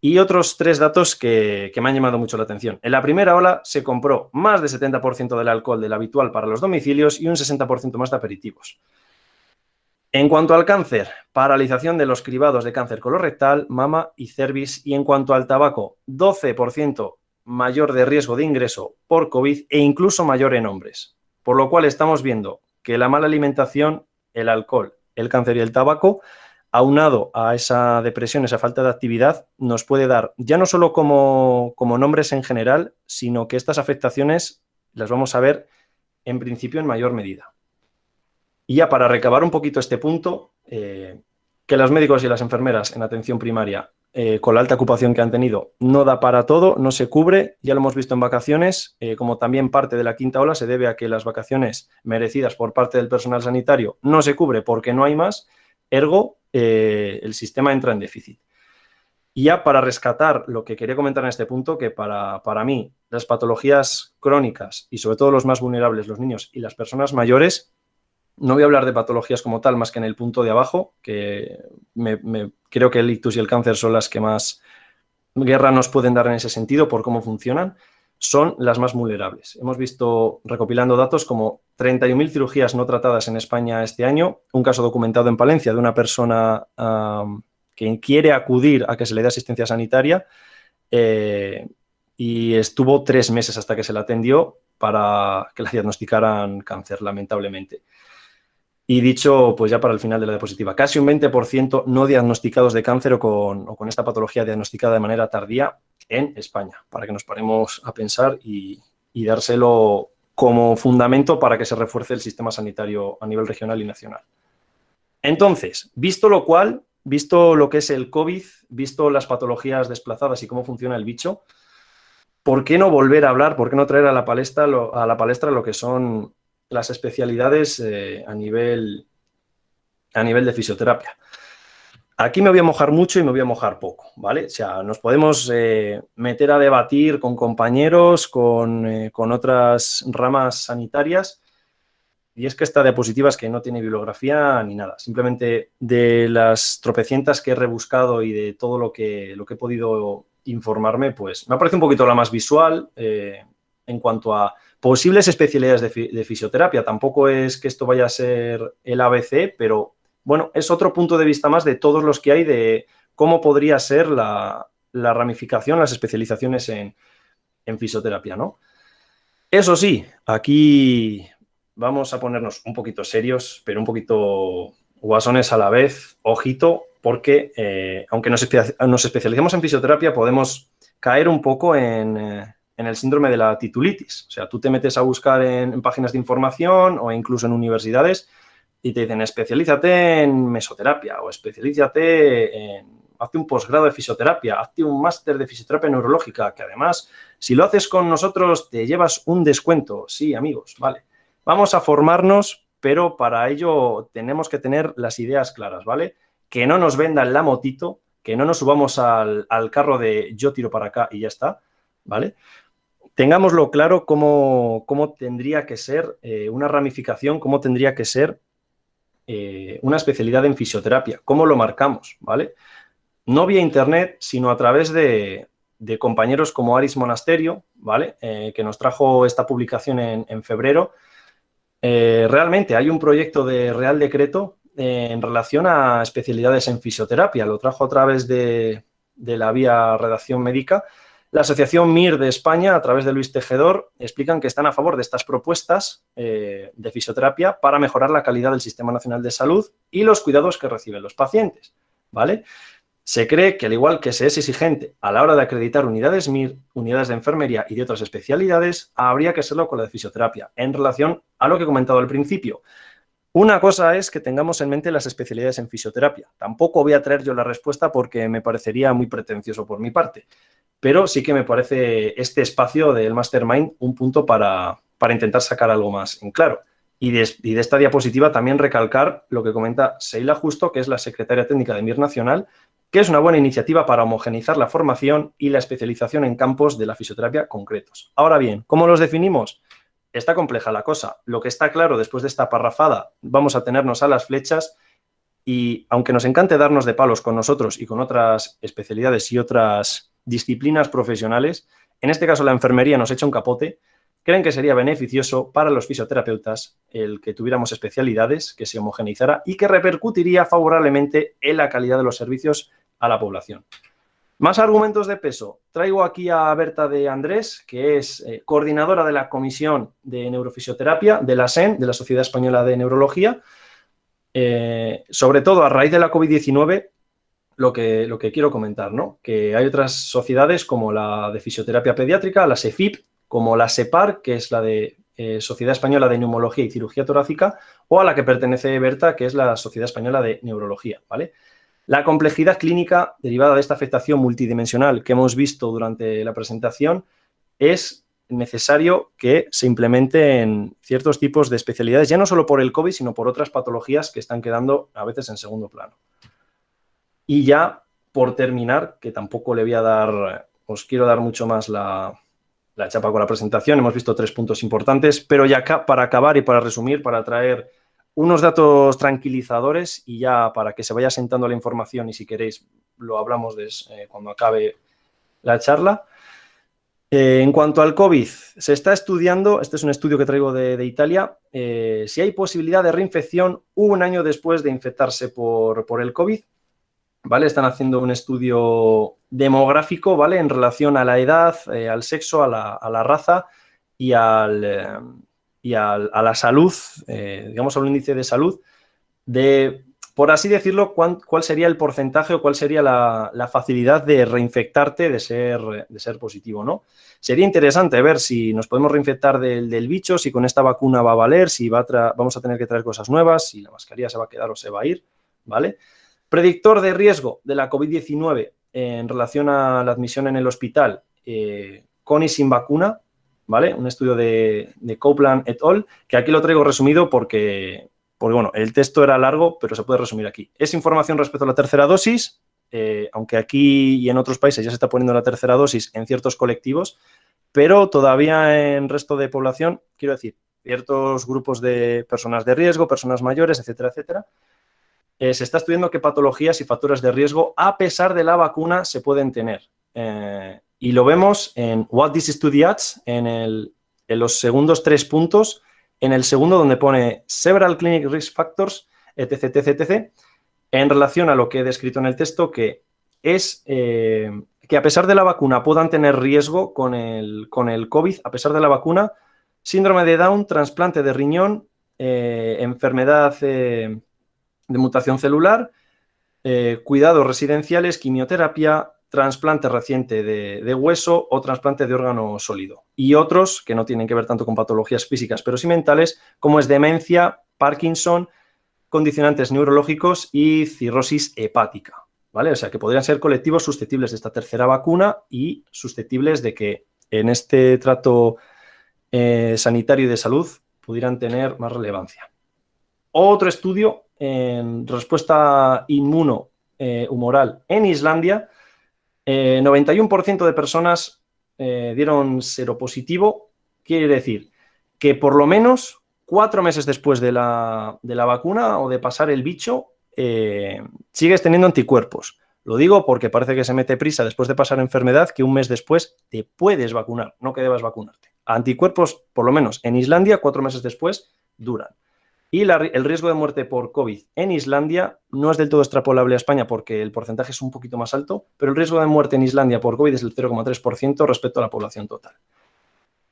Speaker 2: Y otros 3 datos que me han llamado mucho la atención. En la primera ola se compró más del 70% del alcohol del habitual para los domicilios y un 60% más de aperitivos. En cuanto al cáncer, paralización de los cribados de cáncer colorectal, mama y cervix. Y en cuanto al tabaco, 12% mayor de riesgo de ingreso por COVID e incluso mayor en hombres. Por lo cual estamos viendo que la mala alimentación, el alcohol, el cáncer y el tabaco, aunado a esa depresión, esa falta de actividad, nos puede dar, ya no solo como nombres en general, sino que estas afectaciones las vamos a ver en principio en mayor medida. Y ya para recabar un poquito este punto, que los médicos y las enfermeras en atención primaria, con la alta ocupación que han tenido, no da para todo, no se cubre, ya lo hemos visto en vacaciones, como también parte de la quinta ola se debe a que las vacaciones merecidas por parte del personal sanitario no se cubre porque no hay más, ergo, el sistema entra en déficit. Y ya para rescatar lo que quería comentar en este punto, que para mí las patologías crónicas y sobre todo los más vulnerables, los niños y las personas mayores, no voy a hablar de patologías como tal, más que en el punto de abajo, que creo que el ictus y el cáncer son las que más guerra nos pueden dar en ese sentido por cómo funcionan, son las más vulnerables. Hemos visto, recopilando datos, como 31.000 cirugías no tratadas en España este año, un caso documentado en Palencia de una persona que quiere acudir a que se le dé asistencia sanitaria y estuvo 3 meses hasta que se la atendió para que le diagnosticaran cáncer, lamentablemente. Y dicho, pues ya para el final de la diapositiva, casi un 20% no diagnosticados de cáncer o con esta patología diagnosticada de manera tardía en España, para que nos paremos a pensar y dárselo como fundamento para que se refuerce el sistema sanitario a nivel regional y nacional. Entonces, visto lo cual, visto lo que es el COVID, visto las patologías desplazadas y cómo funciona el bicho, ¿por qué no volver a hablar, por qué no traer a la palestra lo que son las especialidades a nivel de fisioterapia? Aquí me voy a mojar mucho y me voy a mojar poco, ¿vale? O sea, nos podemos meter a debatir con compañeros, con otras ramas sanitarias, y es que esta diapositiva es que no tiene bibliografía ni nada. Simplemente de las tropecientas que he rebuscado y de todo lo que he podido informarme, pues me parece un poquito la más visual en cuanto a posibles especialidades de fisioterapia. Tampoco es que esto vaya a ser el ABC, pero bueno, es otro punto de vista más de todos los que hay de cómo podría ser la ramificación, las especializaciones en fisioterapia, ¿no? Eso sí, aquí vamos a ponernos un poquito serios, pero un poquito guasones a la vez. Ojito, porque aunque nos especialicemos en fisioterapia, podemos caer un poco en el síndrome de la titulitis. O sea, tú te metes a buscar en páginas de información o incluso en universidades y te dicen especialízate en mesoterapia o especialízate hazte un posgrado de fisioterapia, hazte un máster de fisioterapia neurológica, que además, si lo haces con nosotros, te llevas un descuento. Sí, amigos, vale. Vamos a formarnos, pero para ello tenemos que tener las ideas claras, ¿vale? Que no nos vendan la motito, que no nos subamos al carro de yo tiro para acá y ya está, ¿vale? Tengámoslo claro cómo tendría que ser una ramificación, cómo tendría que ser una especialidad en fisioterapia, cómo lo marcamos, ¿vale? No vía internet, sino a través de compañeros como Aris Monasterio, ¿vale? Que nos trajo esta publicación en febrero. Realmente hay un proyecto de Real Decreto en relación a especialidades en fisioterapia. Lo trajo a través de la vía redacción médica. La Asociación MIR de España, a través de Luis Tejedor, explican que están a favor de estas propuestas de fisioterapia para mejorar la calidad del Sistema Nacional de Salud y los cuidados que reciben los pacientes, ¿vale? Se cree que, al igual que se es exigente a la hora de acreditar unidades MIR, unidades de enfermería y de otras especialidades, habría que hacerlo con la de fisioterapia, en relación a lo que he comentado al principio. Una cosa es que tengamos en mente las especialidades en fisioterapia. Tampoco voy a traer yo la respuesta porque me parecería muy pretencioso por mi parte, pero sí que me parece este espacio del Mastermind un punto para intentar sacar algo más en claro. Y de esta diapositiva también recalcar lo que comenta Seila Justo, que es la secretaria técnica de MIR Nacional, que es una buena iniciativa para homogeneizar la formación y la especialización en campos de la fisioterapia concretos. Ahora bien, ¿cómo los definimos? Está compleja la cosa. Lo que está claro después de esta parrafada, vamos a tenernos a las flechas y, aunque nos encante darnos de palos con nosotros y con otras especialidades y otras disciplinas profesionales, en este caso la enfermería nos echa un capote. Creen que sería beneficioso para los fisioterapeutas el que tuviéramos especialidades, que se homogeneizara y que repercutiría favorablemente en la calidad de los servicios a la población. Más argumentos de peso. Traigo aquí a Berta de Andrés, que es coordinadora de la Comisión de Neurofisioterapia de la SEN, de la Sociedad Española de Neurología. Sobre todo a raíz de la COVID-19, lo que quiero comentar, ¿no? Que hay otras sociedades como la de Fisioterapia Pediátrica, la SEFIP, como la SEPAR, que es la de Sociedad Española de Neumología y Cirugía Torácica, o a la que pertenece Berta, que es la Sociedad Española de Neurología, ¿vale? La complejidad clínica derivada de esta afectación multidimensional que hemos visto durante la presentación es necesario que se implementen ciertos tipos de especialidades, ya no solo por el COVID, sino por otras patologías que están quedando a veces en segundo plano. Y ya, por terminar, que tampoco le voy a dar, os quiero dar mucho más la chapa con la presentación, hemos visto 3 puntos importantes, pero ya para acabar y para resumir, para traer unos datos tranquilizadores y ya para que se vaya sentando la información y si queréis lo hablamos cuando acabe la charla. En cuanto al COVID, se está estudiando, este es un estudio que traigo de Italia, si hay posibilidad de reinfección un año después de infectarse por el COVID, ¿vale? Están haciendo un estudio demográfico, ¿vale? En relación a la edad, al sexo, a la raza y a la salud, digamos, al índice de salud, por así decirlo, cuál sería el porcentaje o cuál sería la facilidad de reinfectarte de ser positivo, ¿no? Sería interesante ver si nos podemos reinfectar del bicho, si con esta vacuna va a valer, si vamos a tener que traer cosas nuevas, si la mascarilla se va a quedar o se va a ir, ¿vale? Predictor de riesgo de la COVID-19 en relación a la admisión en el hospital con y sin vacuna, ¿vale? Un estudio de Copeland et al., que aquí lo traigo resumido porque porque bueno, el texto era largo, pero se puede resumir aquí. Es información respecto a la tercera dosis, aunque aquí y en otros países ya se está poniendo la tercera dosis en ciertos colectivos, pero todavía en resto de población, quiero decir, ciertos grupos de personas de riesgo, personas mayores, etcétera, etcétera, se está estudiando qué patologías y factores de riesgo, a pesar de la vacuna, se pueden tener. Y lo vemos en What This Study Adds, en los segundos 3 puntos, en el segundo donde pone Several Clinic Risk Factors, etc., etc., etc., en relación a lo que he descrito en el texto, que es que a pesar de la vacuna puedan tener riesgo con el COVID, a pesar de la vacuna, síndrome de Down, trasplante de riñón, enfermedad de mutación celular, cuidados residenciales, quimioterapia, trasplante reciente de hueso o trasplante de órgano sólido. Y otros que no tienen que ver tanto con patologías físicas, pero sí mentales, como es demencia, Parkinson, condicionantes neurológicos y cirrosis hepática, ¿vale? O sea, que podrían ser colectivos susceptibles de esta tercera vacuna y susceptibles de que en este trato sanitario y de salud pudieran tener más relevancia. Otro estudio en respuesta inmuno-humoral en Islandia, 91% de personas dieron seropositivo, quiere decir que por lo menos 4 meses después de la vacuna o de pasar el bicho, sigues teniendo anticuerpos. Lo digo porque parece que se mete prisa después de pasar enfermedad que un mes después te puedes vacunar, no que debas vacunarte. Anticuerpos, por lo menos en Islandia, 4 meses después duran. Y el riesgo de muerte por COVID en Islandia no es del todo extrapolable a España porque el porcentaje es un poquito más alto, pero el riesgo de muerte en Islandia por COVID es del 0,3% respecto a la población total.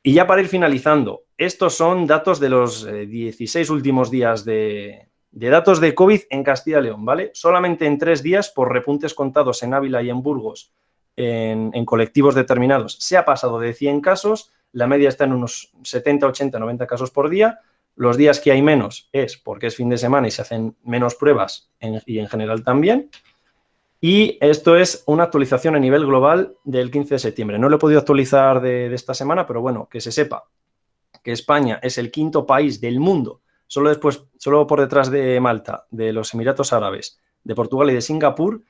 Speaker 2: Y ya para ir finalizando, estos son datos de los 16 últimos días de datos de COVID en Castilla y León, ¿vale? Solamente en 3 días, por repuntes contados en Ávila y en Burgos, en colectivos determinados, se ha pasado de 100 casos, la media está en unos 70, 80, 90 casos por día. Los días que hay menos es porque es fin de semana y se hacen menos pruebas y en general también. Y esto es una actualización a nivel global del 15 de septiembre. No lo he podido actualizar de esta semana, pero bueno, que se sepa que España es el 5º país del mundo, solo por detrás de Malta, de los Emiratos Árabes, de Portugal y de Singapur,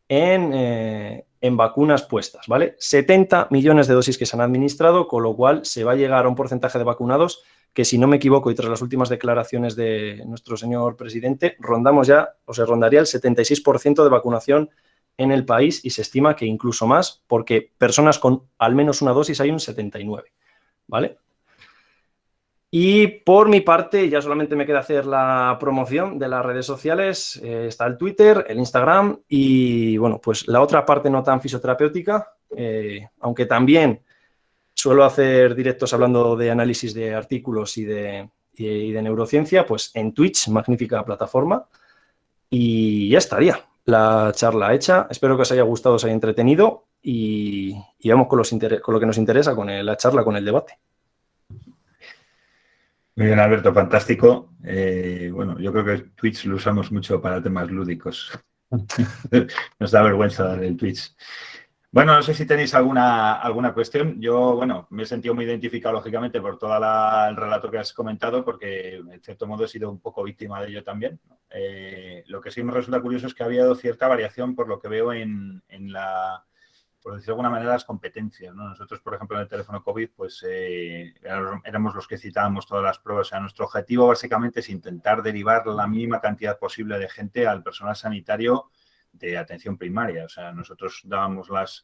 Speaker 2: en vacunas puestas, ¿vale? 70 millones de dosis que se han administrado, con lo cual se va a llegar a un porcentaje de vacunados que, si no me equivoco, y tras las últimas declaraciones de nuestro señor presidente, rondaría el 76% de vacunación en el país y se estima que incluso más, porque personas con al menos una dosis hay un 79%, ¿vale? Y por mi parte, ya solamente me queda hacer la promoción de las redes sociales. Está el Twitter, el Instagram y, bueno, pues la otra parte no tan fisioterapéutica, aunque también suelo hacer directos hablando de análisis de artículos y de neurociencia, pues en Twitch, magnífica plataforma. Y ya estaría la charla hecha. Espero que os haya gustado, os haya entretenido y vamos con lo que nos interesa, con la charla, con el debate.
Speaker 1: Muy bien, Alberto, fantástico. Bueno, yo creo que Twitch lo usamos mucho para temas lúdicos. Nos da vergüenza dar el Twitch. Bueno, no sé si tenéis alguna cuestión. Yo, bueno, me he sentido muy identificado, lógicamente, por todo el relato que has comentado, porque, en cierto modo, he sido un poco víctima de ello también. Lo que sí me resulta curioso es que ha habido cierta variación, por lo que veo en por decirlo de alguna manera, las competencias, ¿no? Nosotros, por ejemplo, en el teléfono COVID, pues éramos los que citábamos todas las pruebas. O sea, nuestro objetivo básicamente es intentar derivar la mínima cantidad posible de gente al personal sanitario de atención primaria. O sea, nosotros dábamos las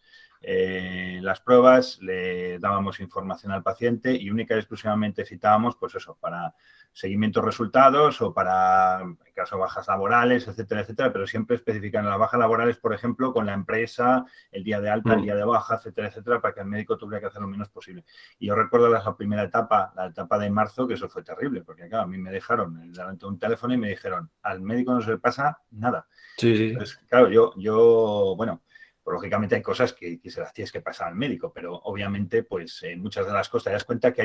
Speaker 1: pruebas, le dábamos información al paciente y única y exclusivamente citábamos, pues eso, para seguimiento de resultados o para, en caso de bajas laborales, etcétera, etcétera, pero siempre especifican las bajas laborales, por ejemplo, con la empresa, el día de alta, el día de baja, etcétera, etcétera, para que el médico tuviera que hacer lo menos posible. Y yo recuerdo la primera etapa, la etapa de marzo, que eso fue terrible, porque claro, a mí me dejaron delante de un teléfono y me dijeron, al médico no se le pasa nada.
Speaker 2: Sí, sí.
Speaker 1: Entonces, claro, yo bueno, pues, lógicamente hay cosas que se las tienes que pasar al médico, pero obviamente, pues muchas de las cosas, te das cuenta que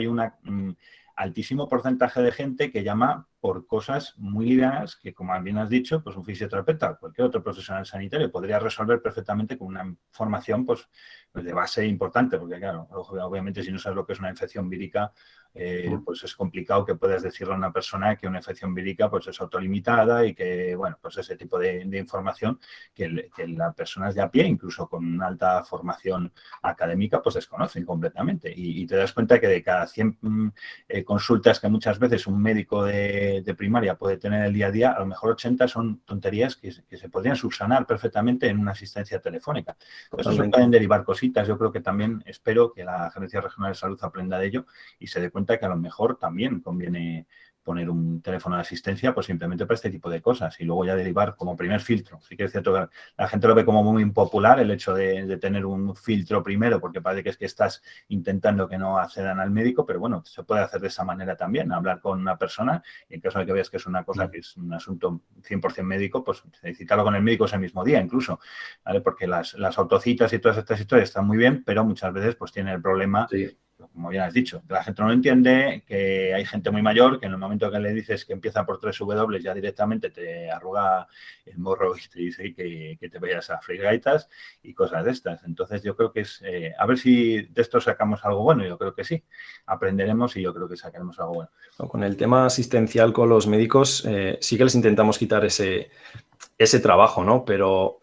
Speaker 1: altísimo porcentaje de gente que llama por cosas muy livianas que, como bien has dicho, pues un fisioterapeuta o cualquier otro profesional sanitario podría resolver perfectamente con una formación pues de base importante, porque claro, obviamente si no sabes lo que es una infección vírica, pues es complicado que puedas decirle a una persona que una infección vírica pues es autolimitada y que, bueno, pues ese tipo de información que las personas de a pie, incluso con una alta formación académica, pues desconocen completamente. Y te das cuenta que de cada 100 consultas que muchas veces un médico de primaria puede tener el día a día, a lo mejor 80 son tonterías que se podrían subsanar perfectamente en una asistencia telefónica. Eso se pueden derivar cositas. Yo creo que también espero que la Agencia Regional de Salud aprenda de ello y se dé cuenta que a lo mejor también conviene poner un teléfono de asistencia pues simplemente para este tipo de cosas y luego ya derivar como primer filtro. Sí que es cierto que la gente lo ve como muy impopular el hecho de tener un filtro primero porque parece que es que estás intentando que no accedan al médico, pero bueno, se puede hacer de esa manera también, hablar con una persona y en caso de que veas que es una cosa que es un asunto 100% médico, pues citarlo con el médico ese mismo día incluso, ¿vale? Porque las autocitas y todas estas historias están muy bien, pero muchas veces pues tienen el problema, como bien has dicho, que la gente no lo entiende, que hay gente muy mayor que en el momento que le dices que empieza por 3 W ya directamente te arruga el morro y te dice que te vayas a freír gaitas y cosas de estas. Entonces yo creo que es, a ver si de esto sacamos algo bueno, yo creo que sí, aprenderemos y yo creo que sacaremos algo bueno.
Speaker 2: Con el tema asistencial con los médicos sí que les intentamos quitar ese trabajo, ¿no? Pero,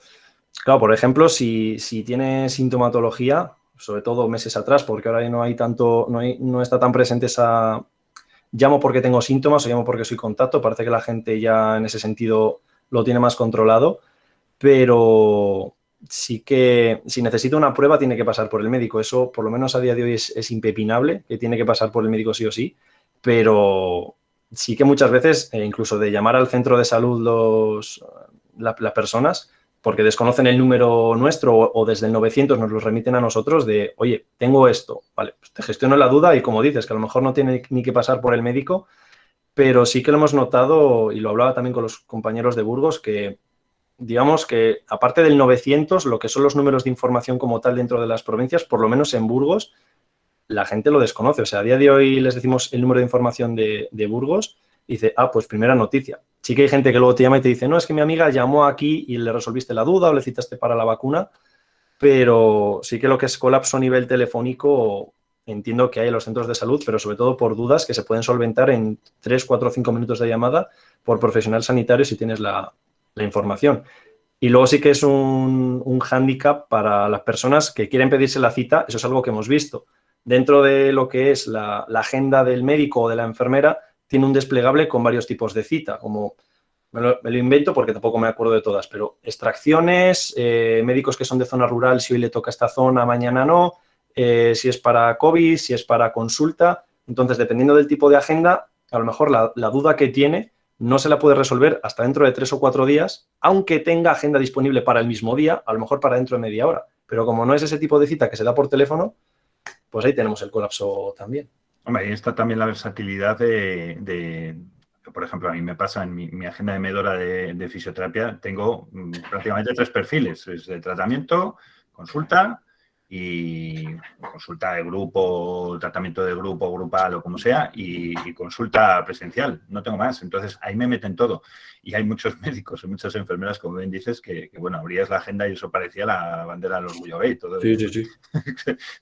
Speaker 2: claro, por ejemplo, si tiene sintomatología, sobre todo meses atrás, porque ahora no hay tanto, no está tan presente esa llamo porque tengo síntomas o llamo porque soy contacto, parece que la gente ya en ese sentido lo tiene más controlado, pero sí que si necesita una prueba tiene que pasar por el médico, eso por lo menos a día de hoy es impepinable, que tiene que pasar por el médico sí o sí, pero sí que muchas veces, incluso de llamar al centro de salud las personas, porque desconocen el número nuestro o desde el 900 nos lo remiten a nosotros de, oye, tengo esto, vale, pues te gestiono la duda y como dices, que a lo mejor no tiene ni que pasar por el médico, pero sí que lo hemos notado y lo hablaba también con los compañeros de Burgos, que digamos que aparte del 900, lo que son los números de información como tal dentro de las provincias, por lo menos en Burgos, la gente lo desconoce. O sea, a día de hoy les decimos el número de información de Burgos y dice, pues primera noticia. Sí que hay gente que luego te llama y te dice, no, es que mi amiga llamó aquí y le resolviste la duda o le citaste para la vacuna, pero sí que lo que es colapso a nivel telefónico entiendo que hay en los centros de salud, pero sobre todo por dudas que se pueden solventar en 3, 4, 5 minutos de llamada por profesional sanitario si tienes la información. Y luego sí que es un hándicap para las personas que quieren pedirse la cita, eso es algo que hemos visto. Dentro de lo que es la agenda del médico o de la enfermera, tiene un desplegable con varios tipos de cita, como me lo invento porque tampoco me acuerdo de todas, pero extracciones, médicos que son de zona rural, si hoy le toca esta zona, mañana no, si es para COVID, si es para consulta. Entonces, dependiendo del tipo de agenda, a lo mejor la duda que tiene no se la puede resolver hasta dentro de 3 o 4 días, aunque tenga agenda disponible para el mismo día, a lo mejor para dentro de media hora. Pero como no es ese tipo de cita que se da por teléfono, pues ahí tenemos el colapso también.
Speaker 1: Hombre, ahí está también la versatilidad por ejemplo, a mí me pasa en mi agenda de medora de fisioterapia, tengo prácticamente 3 perfiles, es de tratamiento, consulta y consulta de grupo, tratamiento de grupo, grupal o como sea, y consulta presencial, no tengo más. Entonces, ahí me meten todo. Y hay muchos médicos y muchas enfermeras, como bien dices, que bueno, abrías la agenda y eso parecía la bandera del orgullo gay. Todo,
Speaker 2: sí.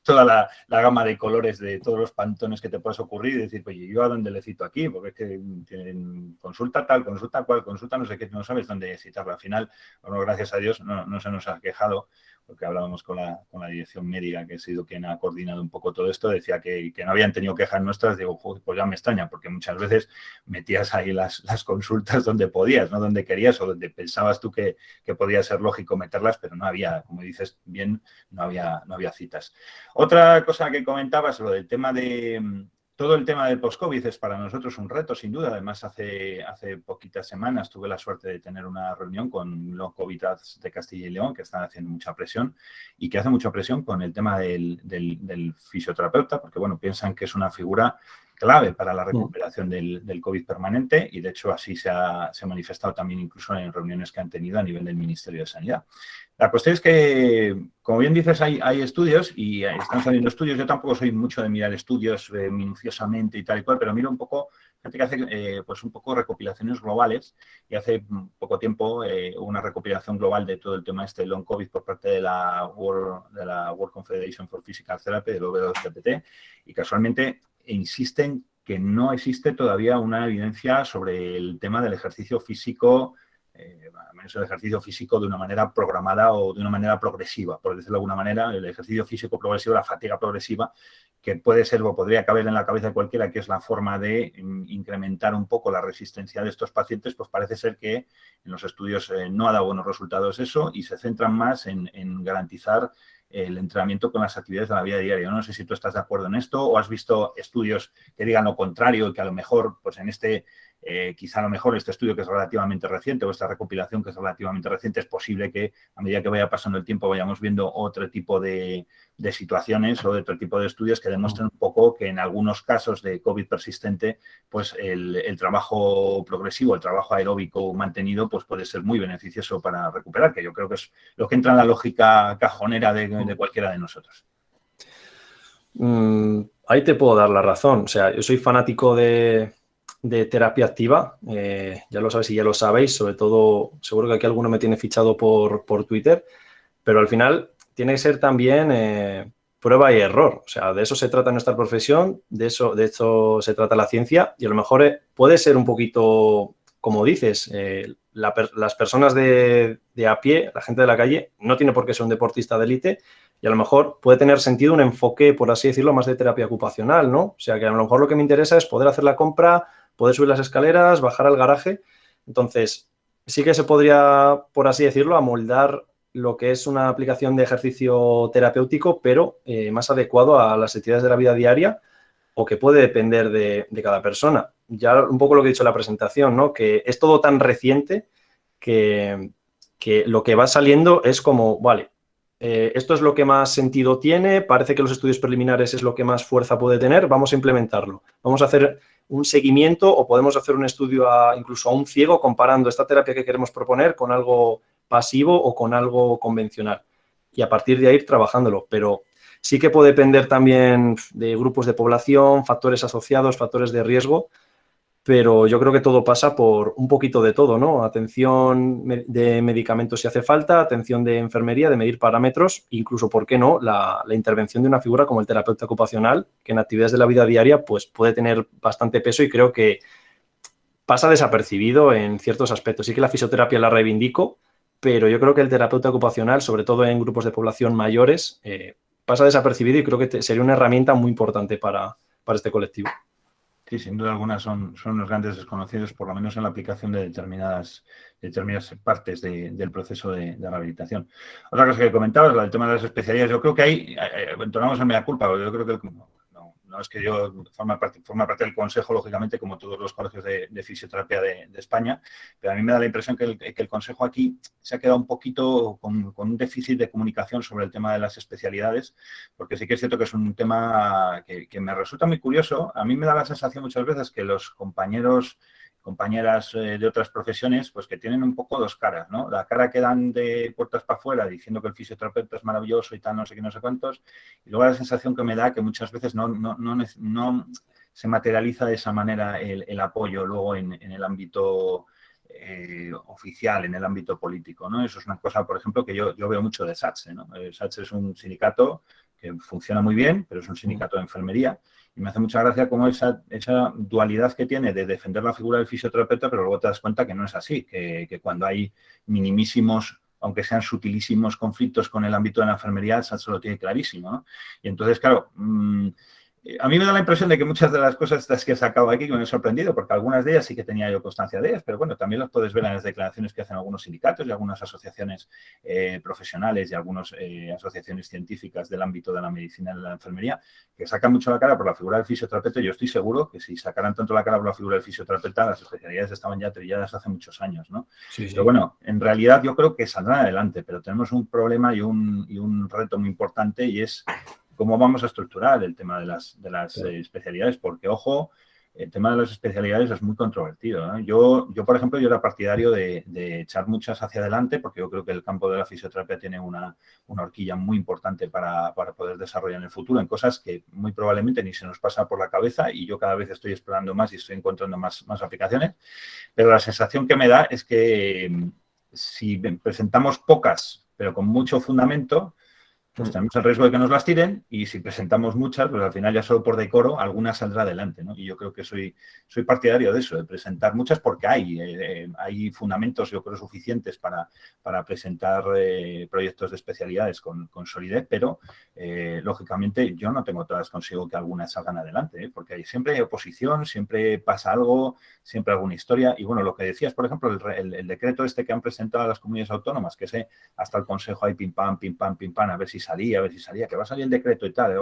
Speaker 1: toda la gama de colores de todos los pantones que te puedas ocurrir y decir, oye, ¿yo a dónde le cito aquí? Porque es que tienen consulta tal, consulta cual, consulta no sé qué, no sabes dónde citarla. Al final, bueno, gracias a Dios, no se nos ha quejado, porque hablábamos con la dirección médica, que ha sido quien ha coordinado un poco todo esto, decía que no habían tenido quejas nuestras. Digo, pues ya me extraña, porque muchas veces metías ahí las consultas donde podías, no donde querías o donde pensabas tú que podía ser lógico meterlas, pero no había, como dices bien, no había citas. Otra cosa que comentabas, lo del tema todo el tema del post-COVID es para nosotros un reto, sin duda. Además, hace poquitas semanas tuve la suerte de tener una reunión con los COVID de Castilla y León, que están haciendo mucha presión y que hace mucha presión con el tema del fisioterapeuta, porque, bueno, piensan que es una figura clave para la recuperación del COVID permanente y, de hecho, así se ha manifestado también incluso en reuniones que han tenido a nivel del Ministerio de Sanidad. La cuestión es que, como bien dices, hay estudios y están saliendo estudios. Yo tampoco soy mucho de mirar estudios minuciosamente y tal y cual, pero miro un poco gente que hace pues un poco recopilaciones globales, y hace poco tiempo una recopilación global de todo el tema este long COVID por parte de la World Confederation for Physical Therapy, del WCPT, y casualmente insisten que no existe todavía una evidencia sobre el tema del ejercicio físico, al menos el ejercicio físico de una manera programada o de una manera progresiva, por decirlo de alguna manera, el ejercicio físico progresivo, la fatiga progresiva, que puede ser o podría caber en la cabeza de cualquiera, que es la forma de incrementar un poco la resistencia de estos pacientes. Pues parece ser que en los estudios no ha dado buenos resultados eso, y se centran más en garantizar el entrenamiento con las actividades de la vida diaria. No sé si tú estás de acuerdo en esto o has visto estudios que digan lo contrario, y que a lo mejor, pues en quizá a lo mejor este estudio, que es relativamente reciente, o esta recopilación que es relativamente reciente, es posible que a medida que vaya pasando el tiempo vayamos viendo otro tipo de situaciones o de otro tipo de estudios que demuestren un poco que en algunos casos de COVID persistente, pues el trabajo progresivo, el trabajo aeróbico mantenido, pues puede ser muy beneficioso para recuperar, que yo creo que es lo que entra en la lógica cajonera de cualquiera de nosotros.
Speaker 2: Ahí te puedo dar la razón. O sea, yo soy fanático de terapia activa, ya lo sabes y ya lo sabéis, sobre todo, seguro que aquí alguno me tiene fichado por Twitter, pero al final tiene que ser también prueba y error. O sea, de eso se trata nuestra profesión, de hecho se trata la ciencia, y a lo mejor puede ser un poquito, como dices, las personas de a pie, la gente de la calle, no tiene por qué ser un deportista de élite, y a lo mejor puede tener sentido un enfoque, por así decirlo, más de terapia ocupacional, ¿no? O sea, que a lo mejor lo que me interesa es poder hacer la compra, poder subir las escaleras, bajar al garaje. Entonces, sí que se podría, por así decirlo, amoldar lo que es una aplicación de ejercicio terapéutico, pero más adecuado a las actividades de la vida diaria, o que puede depender de cada persona. Ya un poco lo que he dicho en la presentación, ¿no? Que es todo tan reciente que lo que va saliendo es como, vale, esto es lo que más sentido tiene, parece que los estudios preliminares es lo que más fuerza puede tener, vamos a implementarlo. Vamos a hacer un seguimiento, o podemos hacer un estudio incluso a un ciego, comparando esta terapia que queremos proponer con algo pasivo o con algo convencional, y a partir de ahí ir trabajándolo. Pero sí que puede depender también de grupos de población, factores asociados, factores de riesgo, pero yo creo que todo pasa por un poquito de todo, ¿no? Atención de medicamentos si hace falta, atención de enfermería, de medir parámetros, incluso, ¿por qué no?, la intervención de una figura como el terapeuta ocupacional, que en actividades de la vida diaria pues puede tener bastante peso, y creo que pasa desapercibido en ciertos aspectos. Sí que la fisioterapia la reivindico, pero yo creo que el terapeuta ocupacional, sobre todo en grupos de población mayores, pasa desapercibido, y creo que sería una herramienta muy importante para este colectivo.
Speaker 1: Sí, sin duda alguna son los grandes desconocidos, por lo menos en la aplicación de determinadas partes del proceso de rehabilitación. Otra cosa que comentabas, el tema de las especialidades, yo creo que ahí entonamos en mea culpa, porque yo creo que no es que yo forma parte del consejo, lógicamente, como todos los colegios de fisioterapia de España, pero a mí me da la impresión que el consejo aquí se ha quedado un poquito con un déficit de comunicación sobre el tema de las especialidades, porque sí que es cierto que es un tema que me resulta muy curioso. A mí me da la sensación muchas veces que los compañeras de otras profesiones, pues que tienen un poco dos caras, ¿no? La cara que dan de puertas para afuera diciendo que el fisioterapeuta es maravilloso y tal, no sé qué, no sé cuántos, y luego la sensación que me da que muchas veces no se materializa de esa manera el apoyo luego en el ámbito oficial, en el ámbito político, ¿no? Eso es una cosa, por ejemplo, que yo veo mucho de SATSE, ¿no? SATSE es un sindicato que funciona muy bien, pero es un sindicato de enfermería, y me hace mucha gracia cómo esa dualidad que tiene de defender la figura del fisioterapeuta, pero luego te das cuenta que no es así, que cuando hay minimísimos, aunque sean sutilísimos, conflictos con el ámbito de la enfermería, SATSE lo tiene clarísimo, ¿no? Y entonces, claro, a mí me da la impresión de que muchas de las cosas que he sacado aquí me han sorprendido, porque algunas de ellas sí que tenía yo constancia de ellas, pero bueno, también las puedes ver en las declaraciones que hacen algunos sindicatos y algunas asociaciones profesionales y algunas asociaciones científicas del ámbito de la medicina y de la enfermería, que sacan mucho la cara por la figura del fisioterapeuta. Yo estoy seguro que si sacaran tanto la cara por la figura del fisioterapeuta, las especialidades estaban ya trilladas hace muchos años, ¿no? Sí. Pero bueno, en realidad yo creo que saldrán adelante, pero tenemos un problema y un reto muy importante, y es cómo vamos a estructurar el tema de las especialidades, porque, ojo, el tema de las especialidades es muy controvertido, ¿no? Yo, por ejemplo, yo era partidario de echar muchas hacia adelante, porque yo creo que el campo de la fisioterapia tiene una horquilla muy importante para poder desarrollar en el futuro, en cosas que muy probablemente ni se nos pasa por la cabeza, y yo cada vez estoy explorando más y estoy encontrando más aplicaciones, pero la sensación que me da es que si presentamos pocas, pero con mucho fundamento, pues tenemos el riesgo de que nos las tiren, y si presentamos muchas, pues al final ya solo por decoro alguna saldrá adelante, ¿no? Y yo creo que soy partidario de eso, de presentar muchas, porque hay fundamentos, yo creo, suficientes para presentar proyectos de especialidades con solidez, pero lógicamente yo no tengo todas consigo que algunas salgan adelante, ¿eh? Porque siempre hay oposición, siempre pasa algo, siempre alguna historia. Y bueno, lo que decías, por ejemplo, el decreto este que han presentado a las comunidades autónomas, que sé, hasta el Consejo hay pim pam, a ver si salía, que va a salir el decreto y tal,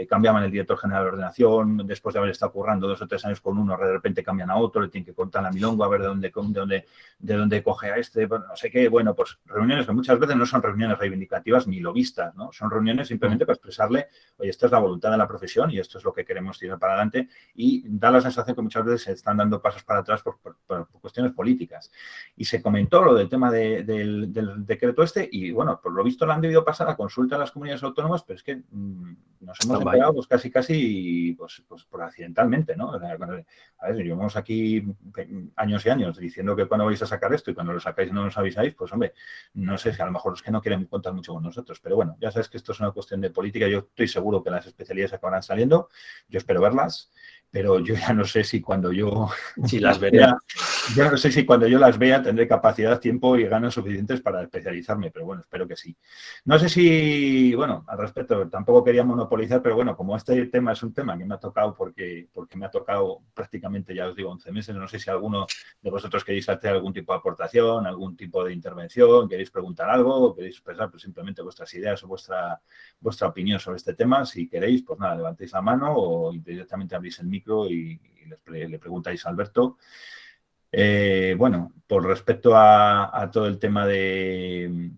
Speaker 1: cambiaban el director general de ordenación, después de haber estado currando 2 o 3 años con uno, de repente cambian a otro, le tienen que contar la milonga, a ver de dónde coge a este, bueno, no sé qué. Bueno, pues reuniones que muchas veces no son reuniones reivindicativas ni lobistas, ¿no? Son reuniones simplemente para expresarle, oye, esta es la voluntad de la profesión y esto es lo que queremos tirar para adelante, y da la sensación que muchas veces se están dando pasos para atrás por cuestiones políticas. Y se comentó lo del tema del decreto este, y bueno, por lo visto lo han debido pasar a consulta a las comunidades autónomas, pero es que nos hemos enterado pues casi pues por accidentalmente, ¿no? A ver, llevamos aquí años y años diciendo que cuando vais a sacar esto, y cuando lo sacáis no nos avisáis, pues hombre, no sé, si a lo mejor es que no quieren contar mucho con nosotros, pero bueno, ya sabes que esto es una cuestión de política. Yo estoy seguro que las especialidades acabarán saliendo, yo espero verlas, pero yo ya no sé si cuando yo
Speaker 2: las veré.
Speaker 1: Yo no sé si cuando yo las vea tendré capacidad, tiempo y ganas suficientes para especializarme, pero bueno, espero que sí. No sé si, bueno, al respecto, tampoco quería monopolizar, pero bueno, como este tema es un tema que me ha tocado porque me ha tocado prácticamente, ya os digo, 11 meses, no sé si alguno de vosotros queréis hacer algún tipo de aportación, algún tipo de intervención, queréis preguntar algo, queréis expresar pues, simplemente vuestras ideas o vuestra opinión sobre este tema. Si queréis, pues nada, levantéis la mano o directamente abrís el micro y le preguntáis a Alberto. Bueno, por respecto a todo el tema de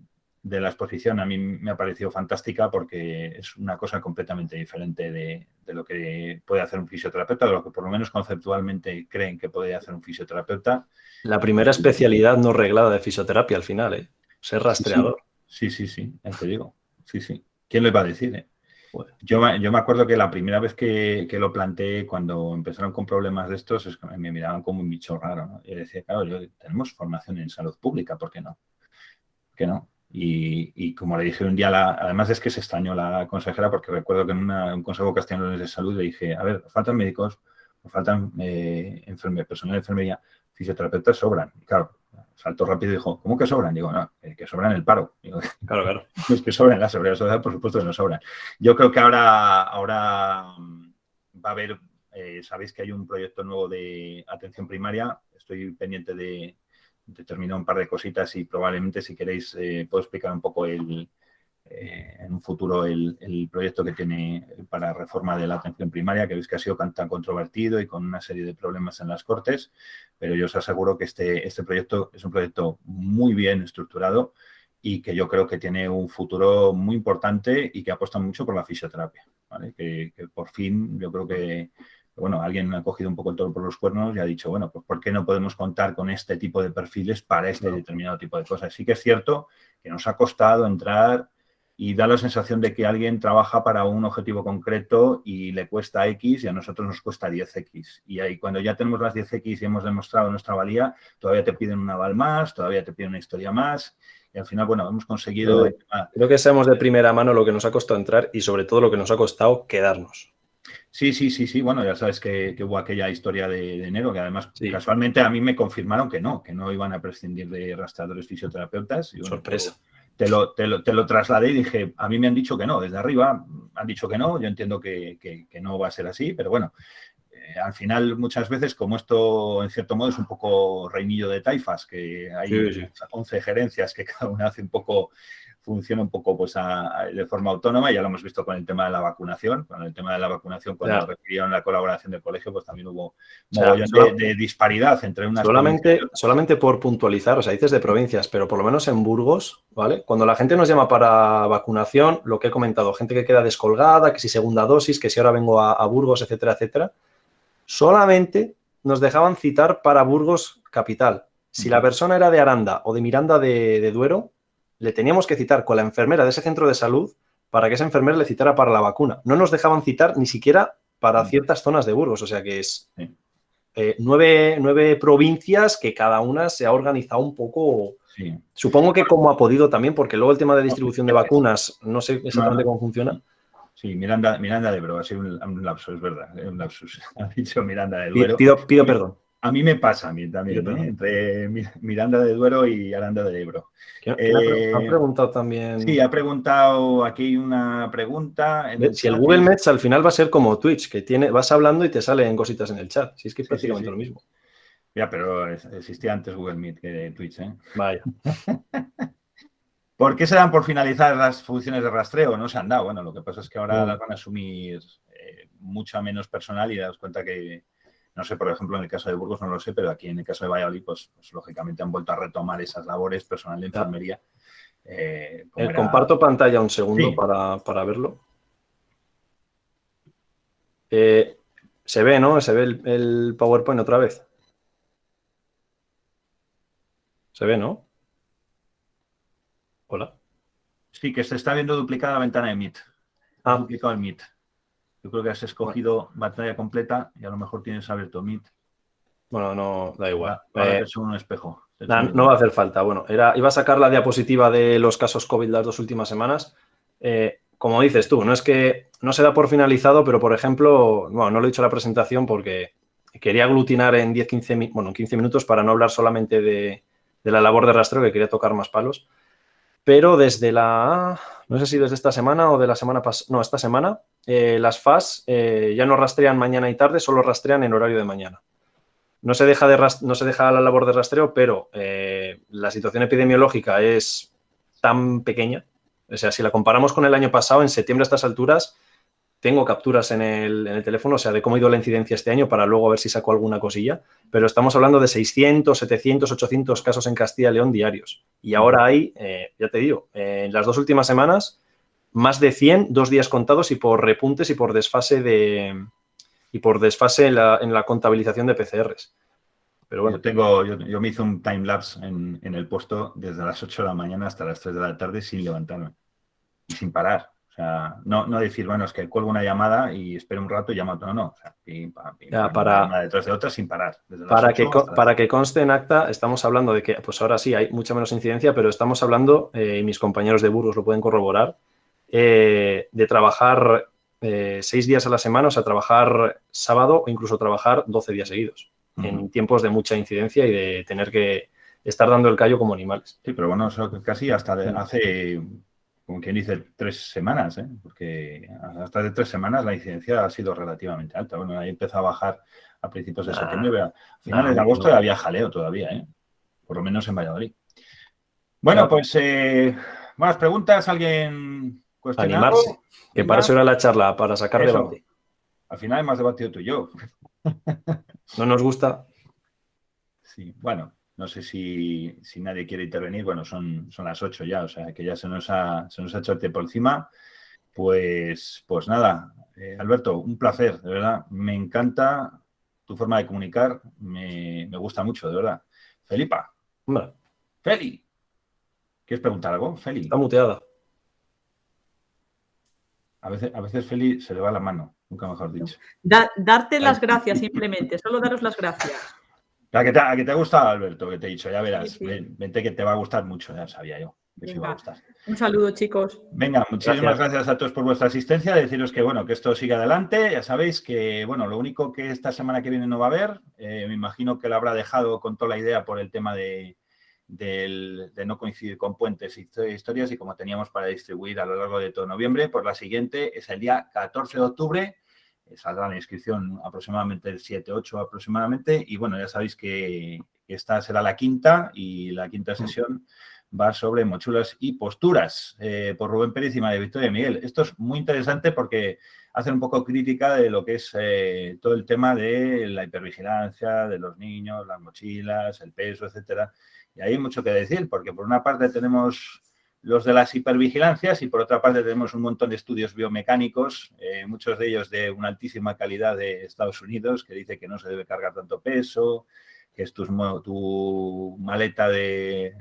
Speaker 1: la exposición, a mí me ha parecido fantástica porque es una cosa completamente diferente de lo que puede hacer un fisioterapeuta, de lo que por lo menos conceptualmente creen que puede hacer un fisioterapeuta.
Speaker 2: La primera especialidad no reglada de fisioterapia al final, ser rastreador.
Speaker 1: Sí, ya te digo. Sí. ¿Quién lo iba a decir, Bueno. Yo me acuerdo que la primera vez que lo planteé, cuando empezaron con problemas de estos, es que me miraban como un bicho raro, ¿no? Y decía, claro, tenemos formación en salud pública, ¿por qué no? Que no. Y como le dije un día, además es que se extrañó la consejera, porque recuerdo que en un consejo castellano de salud le dije, a ver, faltan médicos, faltan personal de enfermería, fisioterapeutas sobran. Y claro, saltó rápido y dijo, ¿cómo que sobran? Digo, no, que sobran el paro. Digo,
Speaker 2: claro.
Speaker 1: Es que sobran la seguridad social, por supuesto que no sobran. Yo creo que ahora va a haber, sabéis que hay un proyecto nuevo de atención primaria, estoy pendiente de terminar un par de cositas y probablemente, si queréis, puedo explicar un poco en un futuro el proyecto que tiene para reforma de la atención primaria, que veis que ha sido tan controvertido y con una serie de problemas en las Cortes, pero yo os aseguro que este proyecto es un proyecto muy bien estructurado y que yo creo que tiene un futuro muy importante y que apuesta mucho por la fisioterapia, ¿vale? Que por fin yo creo que, bueno, alguien ha cogido un poco el toro por los cuernos y ha dicho, bueno, pues ¿por qué no podemos contar con este tipo de perfiles para este determinado tipo de cosas? Sí que es cierto que nos ha costado entrar y da la sensación de que alguien trabaja para un objetivo concreto y le cuesta X y a nosotros nos cuesta 10X. Y ahí cuando ya tenemos las 10X y hemos demostrado nuestra valía, todavía te piden un aval más, todavía te piden una historia más. Y al final, bueno, hemos conseguido...
Speaker 2: Creo que sabemos de primera mano lo que nos ha costado entrar y sobre todo lo que nos ha costado quedarnos.
Speaker 1: Sí. Bueno, ya sabes que hubo aquella historia de enero, que además casualmente a mí me confirmaron que no iban a prescindir de rastreadores fisioterapeutas. Y bueno,
Speaker 2: sorpresa.
Speaker 1: Te lo trasladé y dije, a mí me han dicho que no, desde arriba han dicho que no, yo entiendo que no va a ser así, pero bueno, al final muchas veces, como esto en cierto modo es un poco reinillo de taifas, que hay 11 gerencias que cada una hace un poco funciona un poco pues de forma autónoma. Ya lo hemos visto con el tema de la vacunación. Con el tema de la vacunación, cuando requirieron la colaboración del colegio, pues también hubo mogollón de disparidad entre unas provincias y otras.
Speaker 2: Solamente por puntualizar, o sea, dices de provincias, pero por lo menos en Burgos, ¿vale? Cuando la gente nos llama para vacunación, lo que he comentado, gente que queda descolgada, que si segunda dosis, que si ahora vengo a Burgos, etcétera, etcétera, solamente nos dejaban citar para Burgos capital. Si la persona era de Aranda o de Miranda de Duero, le teníamos que citar con la enfermera de ese centro de salud para que esa enfermera le citara para la vacuna. No nos dejaban citar ni siquiera para ciertas zonas de Burgos, o sea que es 9 provincias que cada una se ha organizado un poco, supongo que como ha podido también, porque luego el tema de distribución de vacunas, no sé exactamente cómo funciona.
Speaker 1: Sí, Miranda de Ebro, ha sido un lapsus, es verdad, un lapsus. Ha dicho Miranda de Duero.
Speaker 2: Pido perdón.
Speaker 1: A mí me pasa a mí también, entre Miranda de Duero y Aranda de Ebro.
Speaker 2: ¿Quién ha preguntado también?
Speaker 1: Sí, ha preguntado, aquí hay una pregunanta.
Speaker 2: Si el Google Maps al final va a ser como Twitch, que vas hablando y te salen cositas en el chat. Si es que es prácticamente lo mismo.
Speaker 1: Ya, pero existía antes Google Meet que Twitch, ¿eh?
Speaker 2: Vaya.
Speaker 1: ¿Por qué se dan por finalizar las funciones de rastreo? No se han dado. Bueno, lo que pasa es que ahora las van a asumir mucho menos personal y das cuenta que, no sé, por ejemplo, en el caso de Burgos no lo sé, pero aquí en el caso de Valladolid, pues lógicamente han vuelto a retomar esas labores personal de enfermería.
Speaker 2: Comparto pantalla un segundo para verlo. Se ve, ¿no? Se ve el PowerPoint otra vez. Se ve, ¿no? Hola.
Speaker 1: Sí, que se está viendo duplicada la ventana de Meet. Has duplicado el Meet. Yo creo que has escogido pantalla completa y a lo mejor tienes abierto Meet.
Speaker 2: Bueno, no, da igual.
Speaker 1: Ahora te he hecho un espejo.
Speaker 2: No va a hacer falta. Bueno, iba a sacar la diapositiva de los casos COVID las 2 últimas semanas. Como dices tú, no es que no se da por finalizado, pero por ejemplo, bueno, no lo he dicho en la presentación porque quería aglutinar en 15 minutos para no hablar solamente de la labor de rastreo, que quería tocar más palos. Pero desde no sé si desde esta semana o de la semana pasada, no, esta semana, las FAS ya no rastrean mañana y tarde, solo rastrean en horario de mañana. No se deja la labor de rastreo, pero la situación epidemiológica es tan pequeña. O sea, si la comparamos con el año pasado, en septiembre a estas alturas, tengo capturas en el teléfono, o sea, de cómo ha ido la incidencia este año para luego a ver si saco alguna cosilla. Pero estamos hablando de 600, 700, 800 casos en Castilla y León diarios. Y ahora hay, ya te digo, en las 2 últimas semanas, más de 100, 2 días contados y por repuntes y por desfase en la contabilización de PCRs. Pero bueno.
Speaker 1: Yo me hice un timelapse en el puesto desde las 8 de la mañana hasta las 3 de la tarde sin levantarme y sin parar. O sea, no decir, bueno, es que cuelgo una llamada y espero un rato y llamo a otro. No, o sea, una detrás de otra sin parar.
Speaker 2: Para que conste en acta, estamos hablando de que, pues ahora sí, hay mucha menos incidencia, pero estamos hablando, y mis compañeros de Burgos lo pueden corroborar, de trabajar 6 días a la semana, o sea, trabajar sábado o incluso trabajar 12 días seguidos, en tiempos de mucha incidencia y de tener que estar dando el callo como animales.
Speaker 1: Sí, pero bueno, eso casi hasta hace, como quien dice, 3 semanas, porque hasta de 3 semanas la incidencia ha sido relativamente alta. Bueno, ahí empezó a bajar a principios de septiembre, a finales de agosto había jaleo todavía, por lo menos en Valladolid. Bueno, pues, más preguntas, ¿alguien cuestiona algo?
Speaker 2: Animarse, que para eso era la charla, para sacar debate.
Speaker 1: Al final hemos debatido tú y yo.
Speaker 2: ¿No nos gusta?
Speaker 1: Sí, bueno, no sé si nadie quiere intervenir. Bueno, son las 8 ya, o sea, que ya se nos ha hecho el tiempo encima. Pues nada, Alberto, un placer, de verdad. Me encanta tu forma de comunicar, me gusta mucho, de verdad. Felipa.
Speaker 2: Hombre.
Speaker 1: Feli. ¿Quieres preguntar algo, Feli?
Speaker 2: Está muteada.
Speaker 1: A veces Feli se le va la mano, nunca mejor dicho.
Speaker 3: Darte las gracias simplemente, solo daros las gracias.
Speaker 1: ¿A que te ha gustado, Alberto? Que te he dicho, ya verás. Sí. Vente que te va a gustar mucho, ya sabía yo que sí iba a gustar.
Speaker 3: Un saludo, chicos.
Speaker 1: Venga, muchísimas gracias a todos por vuestra asistencia. Deciros que, bueno, que esto siga adelante. Ya sabéis que, bueno, lo único que esta semana que viene no va a haber, me imagino que lo habrá dejado con toda la idea por el tema de no coincidir con puentes y historias, y como teníamos para distribuir a lo largo de todo noviembre, pues la siguiente es el día 14 de octubre Saldrá la inscripción aproximadamente el 7-8 aproximadamente. Y bueno, ya sabéis que esta será la quinta y la quinta sesión va sobre mochuelas y posturas por Rubén Pérez y María Victoria Miguel. Esto es muy interesante porque hacen un poco crítica de lo que es todo el tema de la hipervigilancia de los niños, las mochilas, el peso, etcétera. Y hay mucho que decir porque por una parte tenemos los de las hipervigilancias y por otra parte tenemos un montón de estudios biomecánicos, muchos de ellos de una altísima calidad de Estados Unidos, que dice que no se debe cargar tanto peso, que es tu maleta de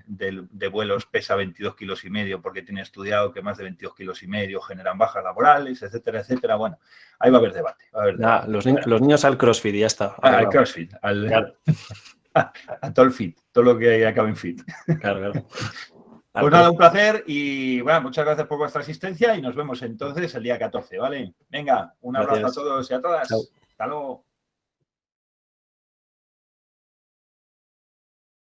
Speaker 1: vuelos pesa 22,5 kilos porque tiene estudiado que más de 22,5 kilos generan bajas laborales, etcétera, etcétera. Bueno, ahí va a haber debate.
Speaker 2: Los niños al CrossFit y ya está.
Speaker 1: Al CrossFit,
Speaker 2: claro.
Speaker 1: A todo el fit, todo lo que acabe en fit.
Speaker 2: Claro.
Speaker 1: Pues nada, un placer y bueno, muchas gracias por vuestra asistencia y nos vemos entonces el día 14, ¿vale? Venga, un abrazo a todos y a todas.
Speaker 2: Chao.
Speaker 1: Hasta luego.